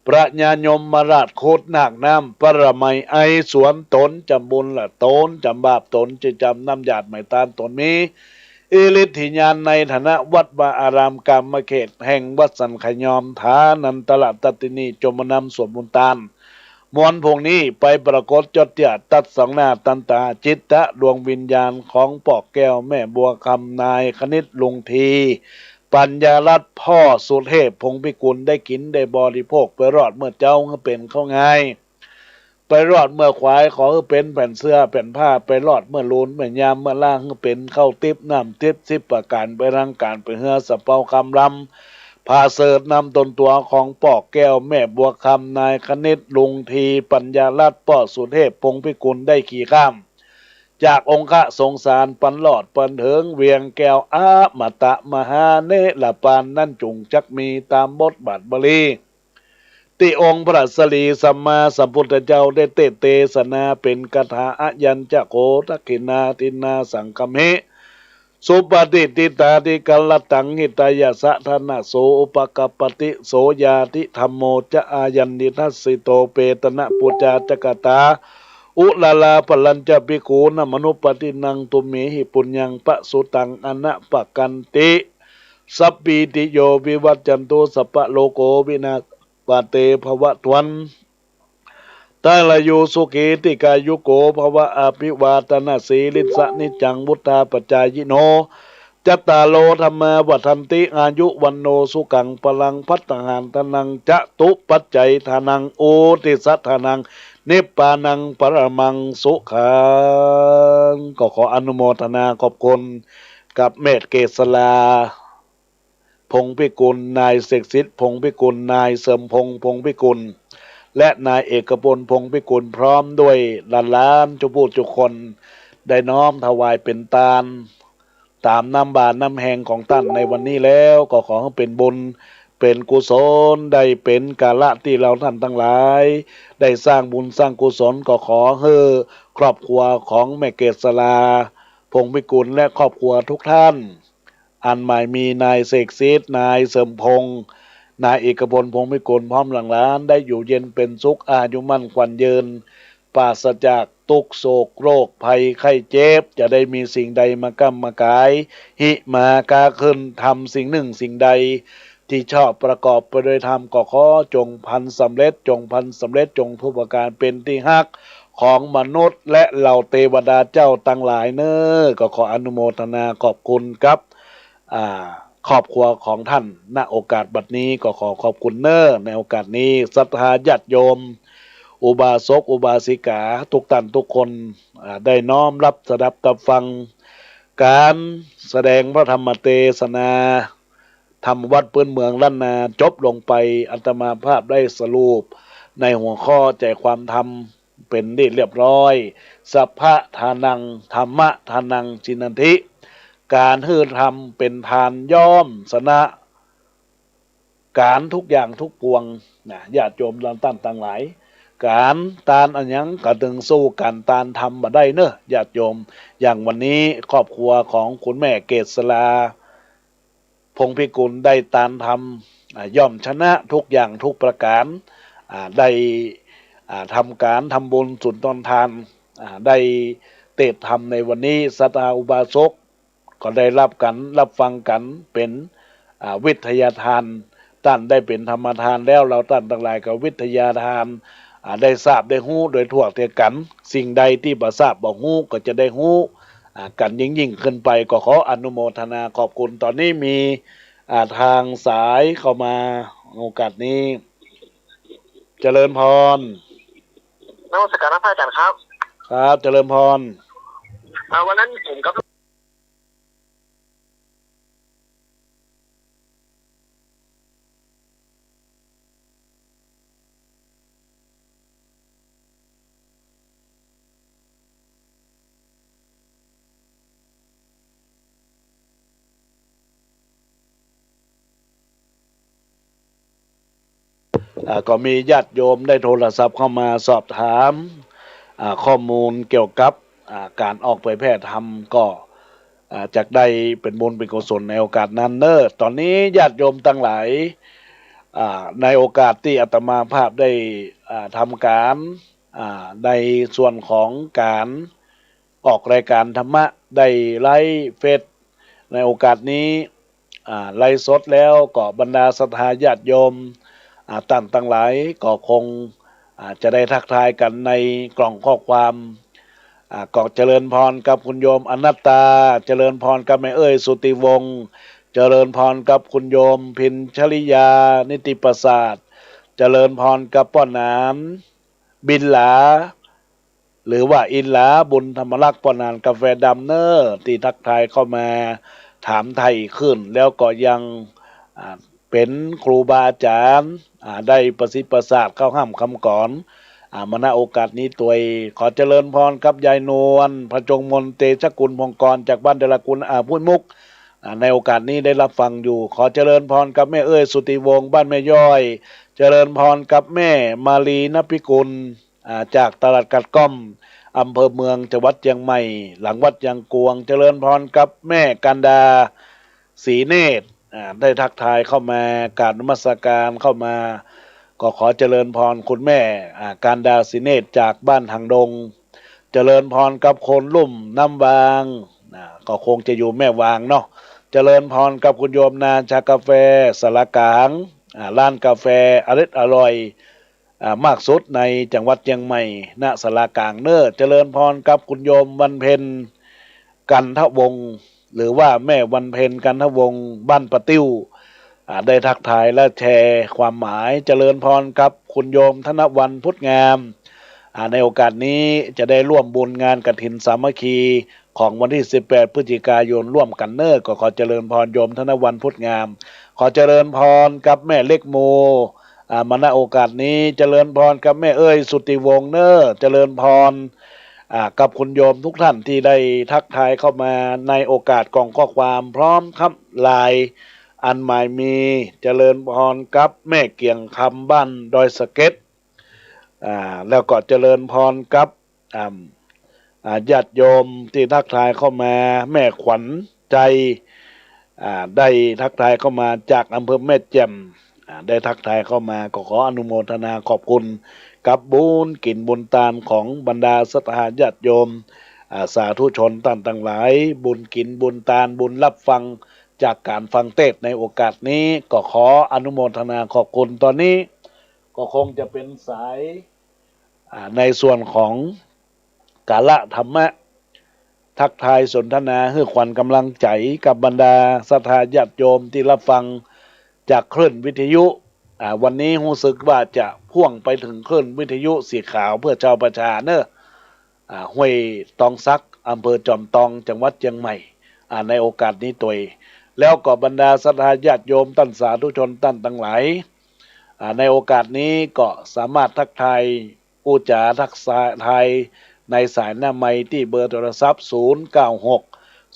ประญายมมาราชโคตรนาคน้ำปรมัยไอสวนตนจำบุญละตนจำบาปตนจะจำน้ำหยาดไม่ตานตนมีอิฤทธิญาณในฐานะวัดวาอารามกรรมเขตแห่งวัดสันขยอมฐานันตละตตินีจมนำสวดบุญตานมวลพวกนี้ไปปรากฏจดเจียตัดสองหน้าตันตาจิตตะดวงวิญญาณของปอกแก้วแม่บัวคำนายคณิตลุงทีปัญญาลัตน์พ่อสุเทพพงพิกุลได้กินได้บริโภคไปรอดเมื่อเจ้าเป็นเข้าไงไปรอดเมื่อควายขอเป็นแผ่นเสื้อแผ่นผ้าไปรอดเมื่อลูนเมื่อยามเมื่อล่างเป็นเข้าติบน้ำติบสิบประการไปรังการไปเฮือสะเปาคำลำพาเสดนำตนตัวของปอกแก้วแม่บัวคำนายคณิตลุงทีปัญญาลัตน์พ่อสุเทพพงพิกุลได้ขี่ข้ามจากองค์สงสารปันหลอดปันเถิงเวียงแก้วอามาตะมหาเนละปานนั่นจุงจักมีตามบทบาทบาลีที่องค์พระสรีสัมมาสัมพุทธเจ้าได้เทศนาเป็นคาถาอายัญจะโคทักขินาทินาสังคเมสุปฏิติตาติกัลตังหิตายาสะธนะโสอุปกปปติโสยาติธรรมโมจะอายันนิทัสสิโตเปตนะปุจจาจกตาอุลาลาปลัญจะภิกขุนมนุปตินังตุเมหิปุญญังปะสุตังอนะปะกันติสัพพิติโยวิวัจจันตุสัพพะโลโกวินาปาเตภวะตวันตาลายุสุขีติกายุโกภวะอภิวาตนาสีลิสะนิจังวุตาปจายโนจัตตาโลธรรมาวัฏันติอายุวันโนสุขังพลังพัฒหานทนังจะตุปัจจัยทานังโอติสัทธานังนิพพานังปรมังสุขังก็ขออนุโมทนาขอบคุณกับเมธเกษลาพงพิกุลนายเสกสิทธิ์พงพิกุลนายเสริมพงพงพิกุลและนายเอกพลพงพิกุลพร้อมด้วยล้านจุบูจุคนได้น้อมถวายเป็นตาลตามน้ำบาน้ำแห่งของท่านในวันนี้แล้วก็ขอให้เป็นบุญเป็นกุศลได้เป็นกาละที่เราท่านทั้งหลายได้สร้างบุญสร้างกุศลก็ขอให้ครอบครัวของแม่เกษลาพงพิกุลและครอบครัวทุกท่านอันหมายมีนายเสกสิทธิ์นายเสริมพงษ์นายเอกพลพงพิกุลพร้อมหลังล้านได้อยู่เย็นเป็นสุขอายุมั่นขวัญยืนปราศจากทุกโศกโรคภัยไข้เจ็บจะได้มีสิ่งใดมากำมากายหิมากาขึ้นทำสิ่งหนึ่งสิ่งใดที่ชอบประกอบไปโดยธรรมก็ขอจงพันสำเร็จจงพันสำเร็จจงทุกประการเป็นที่ฮักของมนุษย์และเหล่าเทวดาเจ้าตั้งหลายเน้อก็ขออนุโมทนาขอบคุณครับครอบครัวของท่านณโอกาสบัดนี้ก็ขอขอบคุณเน้อในโอกาสนี้ศรัทธาญาติโยมอุบาสกอุบาสิกาทุกท่านทุกคนได้น้อมรับสดับตับฟังการแสดงพระธรรมเทศนาธรรมวัดพื้นเมืองล้านนาจบลงไปอาตมาภาพได้สรุปในหัวข้อใจความธรรมเป็นที่เรียบร้อยสัพพะทานังธรรมะทานังจินันทิการฮือธรรมเป็นทานย่อมสนะการทุกอย่างทุกปวงญาติโยมลำตั้นต่างหลายการตานอันยังก็ถึงสู้การตานทำมาได้เนอะญาติโยมอย่างวันนี้ครอบครัวของคุณแม่เกษลาพงพิกุลได้ตานทำย่อมชนะทุกอย่างทุกประการได้ทำการทำบุญสุนทรทานได้เตะทำในวันนี้สัตาอุบาสกก็ได้รับฟังกันเป็นวิทยาทานท่านได้เป็นธรรมทานแล้วเราท่านทั้งหลายก็วิทยาทานได้ทราบได้ฮู้โดยทั่วเทียกันสิ่งใดที่บ่ทราบบ่ฮู้ก็จะได้ฮู้กันยิ่งขึ้นไปก็ขออนุโมทนาขอบคุณตอนนี้มีทางสายเข้ามาโอกาสนี้เจริญพรนมัสการพระอาจารย์ครับครับเจริญพรวันนั้นผมกับก็มีญาติโยมได้โทรศัพท์เข้ามาสอบถามข้อมูลเกี่ยวกับการออกเผยแพร่ธรรมก็จากได้เป็นบุญเป็นกุศลในโอกาสนั้นเนอะตอนนี้ญาติโยมทั้งหลาย ในโอกาสที่อาตมาภาพได้ทำการในส่วนของการออกรายการธรรมะได้ไลฟ์เฟซในโอกาสนี้ไลฟ์สดแล้วก็บรรดาศรัทธาญาติโยมต่างหลายก็คงจะได้ทักทายกันในกล่องข้อความก็เจริญพรกับคุณโยมอนัตตาเจริญพรกับแม่เอ้ยสุติวงศ์เจริญพรกับคุณโยมพินชลิยานิติประสาทเจริญพรกับป้อหนานบินหลาหรือว่าอินหลาบุญธรรมรักษ์ป้อหนานกาแฟดำเนอร์ที่ทักทายเข้ามาถามไทยขึ้นแล้วก็ยังเป็นครูบาอาจารย์ได้ประสิทธิ์ประสาทเข้าห้ามคำก่อนมาณโอกาสนี้ตัวขอเจริญพรครับยายนวลพระจงมนเตชะกุลพงกรจากบ้านเดลกุลพุ้ยมุกในโอกาสนี้ได้รับฟังอยู่ขอเจริญพรกับแม่เอ้ยสุติวงศ์บ้านแม่ย่อยเจริญพรกับแม่มาลีนภิกุลจากตลาดกัดก้อมอำเภอเมืองจังหวัดเชียงใหม่หลังวัดยังกวงเจริญพรกับแม่กันดาศรีเนตรได้ทักทายเข้ามากราบนมัสการเข้ามาก็ขอเจริญพรคุณแม่การดาศรีเนตรจากบ้านทางดงเจริญพรกับคนลุ่มน้ำวางก็คงจะอยู่แม่วางเนาะเจริญพรกับคุณโยมนานชากาแฟสารกลางร้านกาแฟอร่อยมากสุดในจังหวัดเชียงใหม่ณสารกลางเน้อเจริญพรกับคุณโยมวันเพ็ญกันทวงศ์หรือว่าแม่วันเพ็ญกันทวงศ์บ้านปะติ้วได้ทักทายและแชร์ความหมายเจริญพรกับคุณโยมธนวันพุทธงามในโอกาสนี้จะได้ร่วมบุญงานกฐินสามัคคีของวันที่18พฤศจิกายนร่วมกันเน้อก็ขอเจริญพรโยมธนวันพุทธงามขอเจริญพรกับแม่เล็กโมมาณโอกาสนี้เจริญพรกับแม่เอ้ยสุติวงศ์เน้อเจริญพรกับคุณโยมทุกท่านที่ได้ทักทายเข้ามาในโอกาสกล่องข้อความพร้อมครับลายอันหมายมีเจริญพรกับแม่เกียงคำบ้านดอยสะเก็ดแล้วก็เจริญพรกับญาติโยมที่ทักทายเข้ามาแม่ขวัญใจได้ทักทายเข้ามาจากอำเภอแม่แจ่มได้ทักทายเข้ามาก็ขออนุโมทนาขอบคุณกับบุญกินบุญตามของบรรดาศรัทธาญาติโยมสาธุชนท่านทั้งหลายบุญกินบุญตาลบุญรับฟังจากการฟังเทศในโอกาสนี้ก็ขออนุโมทนาขอบคุณตอนนี้ก็คงจะเป็นสายในส่วนของกาละธรรมะทักทายสนทนาให้ขวัญกำลังใจกับบรรดาศรัทธาญาติโยมที่รับฟังจากคลื่นวิทยุวันนี้รู้สึกว่าจะพ่วงไปถึงคลื่นวิทยุสีขาวเพื่อชาวประชาเนอะห้วยตองซักอำเภอจอมตองจังหวัดเชียงใหม่ในโอกาสนี้ตัวแล้วก็บรรดาศรัทธาญาติโยมท่านสาธุชนท่านทั้งหลายในโอกาสนี้ก็สามารถทักทายอุจาทักทายในสายหน้าไมค์ที่เบอร์โทรศัพท์096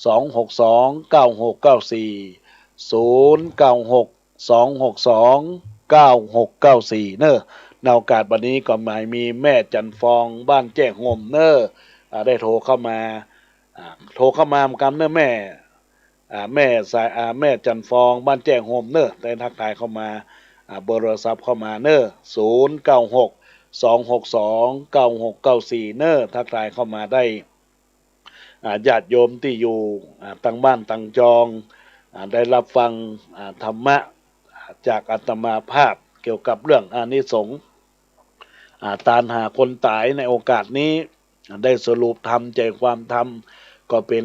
262 9694 096 262 9694เนอะในโอกาสวันนี้ก็หมายมีแม่จันฟองบ้านแจ้งโฮมเนอะได้โทรเข้ามากันเนอะแม่สายแม่จันฟองบ้านแจ้งโฮมเนอะได้ทักทายเข้ามาเบอร์โทรศัพท์เข้ามาเนอะ096 262 9694เนอะทักทายเข้ามาได้ญาติโยมที่อยู่ตั้งบ้านตั้งจองได้รับฟังธรรมะจากอาตมาภาพเกี่ยวกับเรื่องอานิสงส์ตามหาคนตายในโอกาสนี้ได้สรุปธรรมใจความธรรมก็เป็น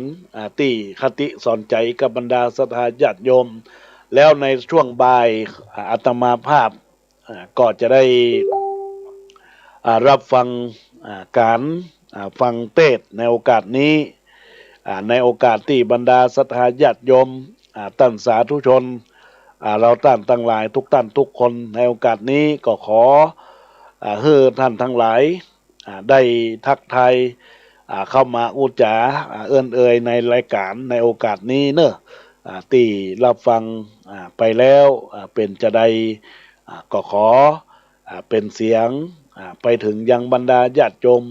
ตีคติสอนใจกับบรรดาศรัทธาญาติโยมแล้วในช่วงบ่ายอาตมาภาพก็จะได้รับฟังการฟังเทศน์ในโอกาสนี้ในโอกาสที่บรรดาศรัทธาญาติโยมท่านสาธุชนเราท่านทั้งหลายทุกท่านทุกคนในโอกาสนี้ก็ขอให้ท่านทั้งหลายได้ทักทายเข้ามาอุจจาเอื้อนเอ่ยในรายการในโอกาสนี้เนอะที่รับฟังไปแล้วเป็นจะได้ก็ขอเป็นเสียงไปถึงยังบรรดาญาติโยม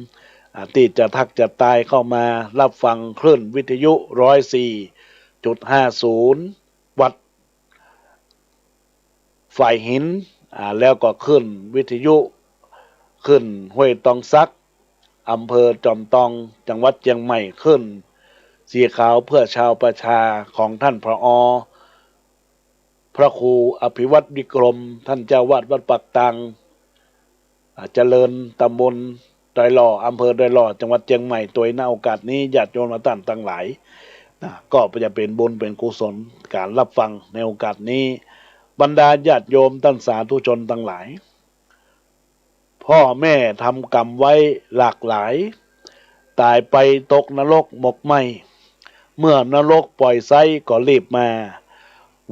ที่จะทักจะตายเข้ามารับฟังคลื่นวิทยุ104.50 วัตต์ ฝ่ายหินแล้วก็ขึ้นวิทยุขึ้นห้วยตองซักอำเภอจอมตองจังหวัดเชียงใหม่ขึ้นสีขาวเพื่อชาวประชาของท่านผอ.พระครูอภิวัตวิกรมท่านเจ้าวาดวัดปักตังเจริญตำบลดอยหล่ออำเภอดอยหล่อจังหวัดเชียงใหม่ตัวในโอกาสนี้ญาติโยมมาตั้งหลายก็จะเป็นบุญเป็นกุศลการรับฟังในโอกาสนี้บรรดาญาติโยมท่านสาธุชนทั้งหลายพ่อแม่ทำกรรมไว้หลากหลายตายไปตกนรกหมกไหมเมื่อนรกปล่อยไส้ก็รีบมา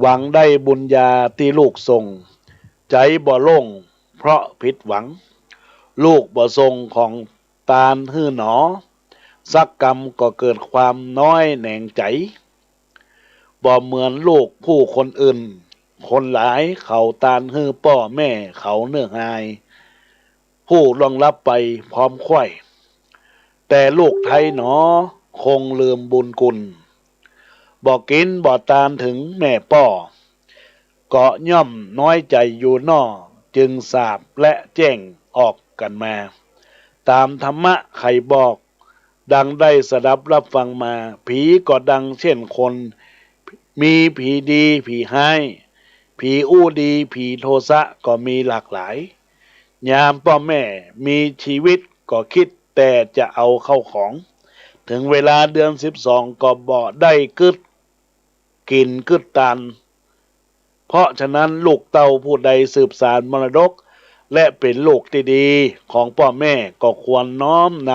หวังได้บุญญาที่ลูกส่งใจบ่โล่งเพราะผิดหวังลูกบ่ทรงของตาลหื้อหนอสักกรรมก็เกิดความน้อยแหน่งใจบ่เหมือนลูกผู้คนอื่นคนหลายเขาตาลหื้อพ่อแม่เขาเนื้อหายผู้ล่วงลับไปพร้อมไข่แต่ลูกไทยหนอคงลืมบุญกุลบ่กินบ่ตานถึงแม่ป่อเกาะย่อมน้อยใจอยู่นอจึงสาบและแจ้งออกกันมาตามธรรมะใครบอกดังได้สดับรับฟังมาผีก็ดังเช่นคนมีผีดีผีให้ผีอู้ดีผีโทสะก็มีหลากหลายยามพ่อแม่มีชีวิตก็คิดแต่จะเอาเข้าของถึงเวลาเดือน12ก็บ่ได้กึดกินกึดตันเพราะฉะนั้นลูกเต้าผู้ใดสืบสานมรดกและเป็นลูกที่ดีของพ่อแม่ก็ควรน้อมน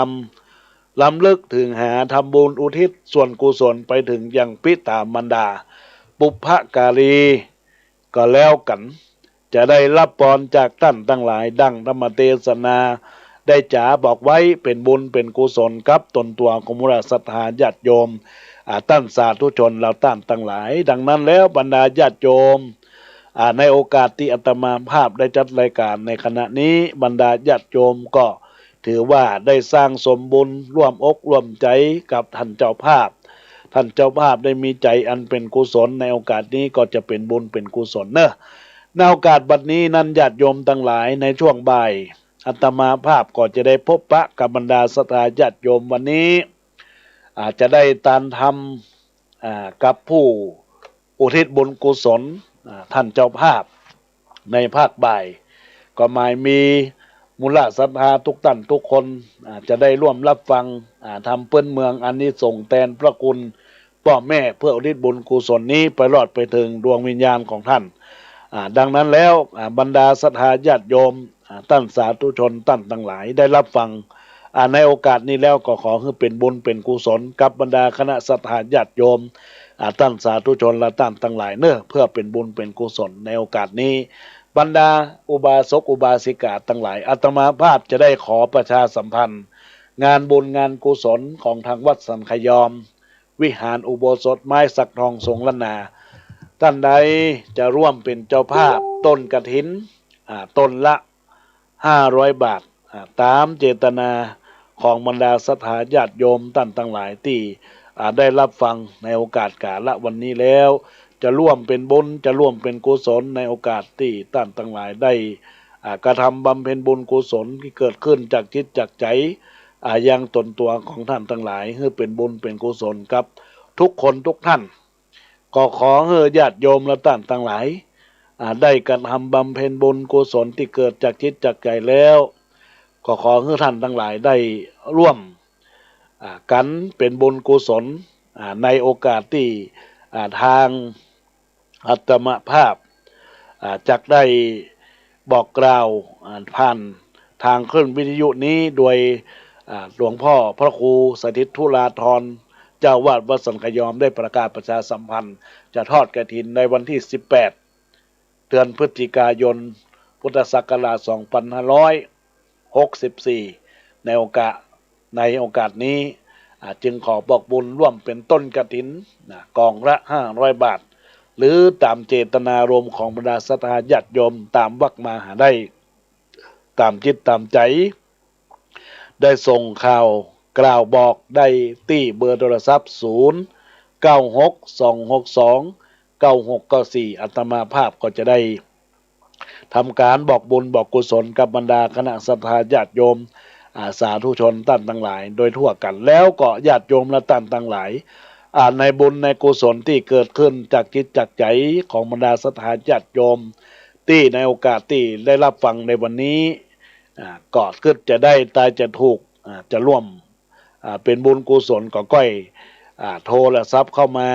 ำล้ำลึกถึงหาทำบุญอุทิศส่วนกุศลไปถึงยังปิตามารดาปุพพการีก็แล้วกันจะได้รับพรจากท่านทั้งหลายดังธรรมเทศนาได้จ๋าบอกไว้เป็นบุญเป็นกุศลกับตนตัวของมุราศรัทธาญาติโยมท่านสาธุชนเราท่านทั้งหลายดังนั้นแล้วบรรดาญาติโยมในโอกาสที่อาตมาภาพได้จัดรายการในขณะนี้บรรดาญาติโยมก็ถือว่าได้สร้างสมบุญร่วมอกร่วมใจกับท่านเจ้าภาพท่านเจ้าภาพได้มีใจอันเป็นกุศลในโอกาสนี้ก็จะเป็นบุญเป็นกุศลเนอะในโอกาสบัดนี้นั้นญาติโยมทั้งหลายในช่วงบ่ายอาตมาภาพก็จะได้พบปะกับบรรดาศรัทธาญาติโยมวันนี้อาจจะได้ตานทำกับผู้อุทิศบุญกุศลท่านเจ้าภาพในภาคบ่ายก็หมายมีมูลศรัทธาทุกท่านทุกคนจะได้ร่วมรับฟังทำเปิ้นเมืองอันนี้ส่งแทนพระคุณพ่อแม่เพื่ออุทิศบุญกุศลนี้ไปรอดไปถึงดวงวิญญาณของท่านดังนั้นแล้วบรรดาศรัทธาญาติโยมท่านสาธุชนท่านทั้งหลายได้รับฟังในโอกาสนี้แล้วก็ขอให้เป็นบุญเป็นกุศลกับบรรดาคณะศรัทธาญาติโยมท่านสาธุชนและท่านทั้งหลายเนอะเพื่อเป็นบุญเป็นกุศลในโอกาสนี้บรรดาอุบาสกอุบาสิกาทั้งหลายอาตมาภาพจะได้ขอประชาสัมพันธ์งานบุญงานกุศลของทางวัดสันขยอมวิหารอุโบสถไม้สักทองสงละนาท่านใดจะร่วมเป็นเจ้าภาพต้นกฐินต้นละ500 บาทตามเจตนาของบรรดาศรัทธาญาติโยมท่านทั้งหลายที่ได้รับฟังในโอกาสกาลวันนี้แล้วจะร่วมเป็นบุญจะร่วมเป็นกุศลในโอกาสที่ท่านทั้งหลายได้กระทำบำเพ็ญบุญกุศลที่เกิดขึ้นจากจิตจากใจยังตนตัวของท่านทั้งหลายให้เป็นบุญเป็นกุศลกับทุกคนทุกท่านก็ขอให้ญาติโยมและท่านทั้งหลายได้กระทำบำเพ็ญบุญกุศลที่เกิดจากจิตจากใจแล้วก็ขอให้ท่านทั้งหลายได้ร่วมกันเป็นบุญกุศลในโอกาสที่ทางอาตมาภาพจักได้บอกกล่าวผ่านทางคลื่นวิทยุนี้โดยหลวงพ่อพระครูสถิตธุราธรเจ้าวาดวัดสันขยอมได้ประกาศประชาสัมพันธ์จะทอดกฐินในวันที่18เดือนพฤศจิกายนพุทธศักราช2564ในโอกาสนี้จึงขอบอกบุญร่วมเป็นต้นกฐินกองละ500 บาทหรือตามเจตนารมณ์ของบรรดาศรัทธาญาติโยมตามวรรคมาหาได้ตามจิตตามใจได้ส่งข่าวกล่าวบอกได้ที่เบอร์โทรศัพท์0962629694อาตมาภาพก็จะได้ ทำการบอกบุญบอกกุศลกับบรรดาคณะศรัทธาญาติโยมสาธุชนท่านทั้งหลายโดยทั่วกันแล้วก็ญาติโยมและท่านทั้งหลายในบุญในกุศลที่เกิดขึ้นจากจิตจากใจของบรรดาศรัทธาญาติโยมที่ในโอกาสที่ได้รับฟังในวันนี้ก็ขึ้นจะได้ตายจะถูกจะร่วมเป็นบุญกุศลก็ก้อยโทรศัพท์เข้ามา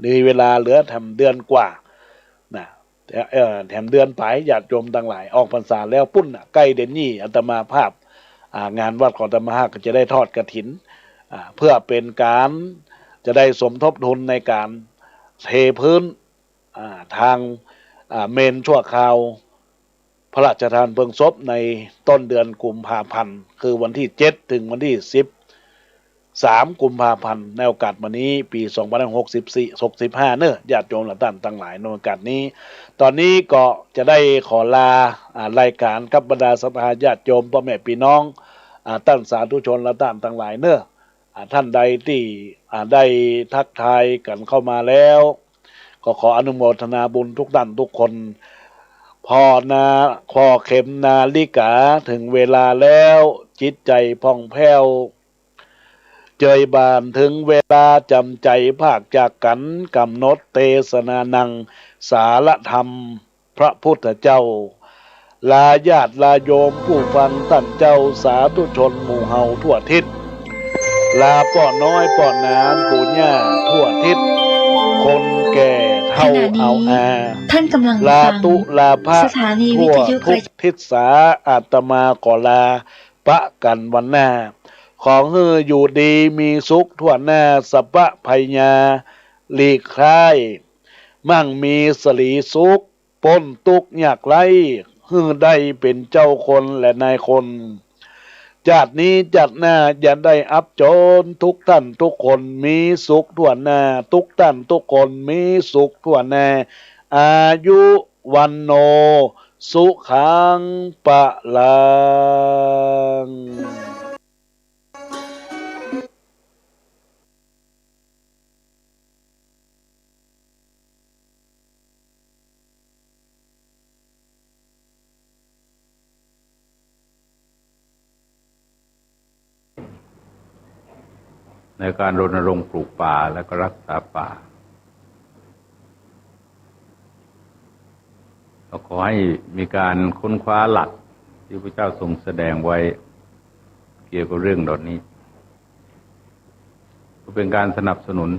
มีเวลาเหลือแถมเดือนกว่านะแถมเดือนไปญาติโยมทั้งหลายออกพรรษาแล้วปุ้นใกล้เดือนนี้อาตมาภาพงานวัดของอาตมาภาพก็จะได้ทอดกฐินเพื่อเป็นการจะได้สมทบทุนในการเทพื้นทางเมนชั่วคราวพระราชทานเพลิงศพในต้นเดือนกุมภาพันธ์คือวันที่7ถึงวันที่13กุมภาพันธ์ในโอกาสวันนี้ปี2565เนอะญาติโยมและท่านทั้งหลายในโอกาสนี้ตอนนี้ก็จะได้ขอลารายการกับบรรดาศรัทธาญาติโยมพ่อแม่พี่น้องท่านสาธุชนและท่านทั้งหลายเนอะท่านใดที่ได้ทักทายกันเข้ามาแล้วก็ขออนุโมทนาบุญทุกท่านทุกคนพอเข็มนาฬิกาถึงเวลาแล้วจิตใจผ่องแผ้วเจยบานถึงเวลาจำใจภาคจากกันกำหนดเทศนานังสารธรรมพระพุทธเจ้าลาญาติลาโยมผู้ฟังท่านเจ้าสาธุชนหมู่เฮาทั่วทิศลาป่อน้อยป่อนานปู่ย่าทั่วทิศคนแก่เท่าเอาท่านกำลัง ลา ฟัง ตุลาภะ สถานีวิ ทั่ว ทยุ ทุกทิศสาอาตมาก่อลาปะกันวันหน้าของอยู่ดีมีสุขทั่วหน้าสัพพะภัยญาหลีกคลายมั่งมีสลีสุขพ้นทุกข์ยากไร้ได้เป็นเจ้าคนและนายคนจากนี้จากหน้าอย่าได้อับจนทุกท่านทุกคนมีสุขทั่วหน้าทุกท่านทุกคนมีสุขทั่วหน้าอายุวันโนสุขังปะลังในการรณรงค์ปลูกป่าและก็รักษาป่าเราขอให้มีการค้นคว้าหลักที่พระเจ้าทรงแสดงไว้เกี่ยวกับเรื่องเหล่านี้ก็เป็นการสนับสนุน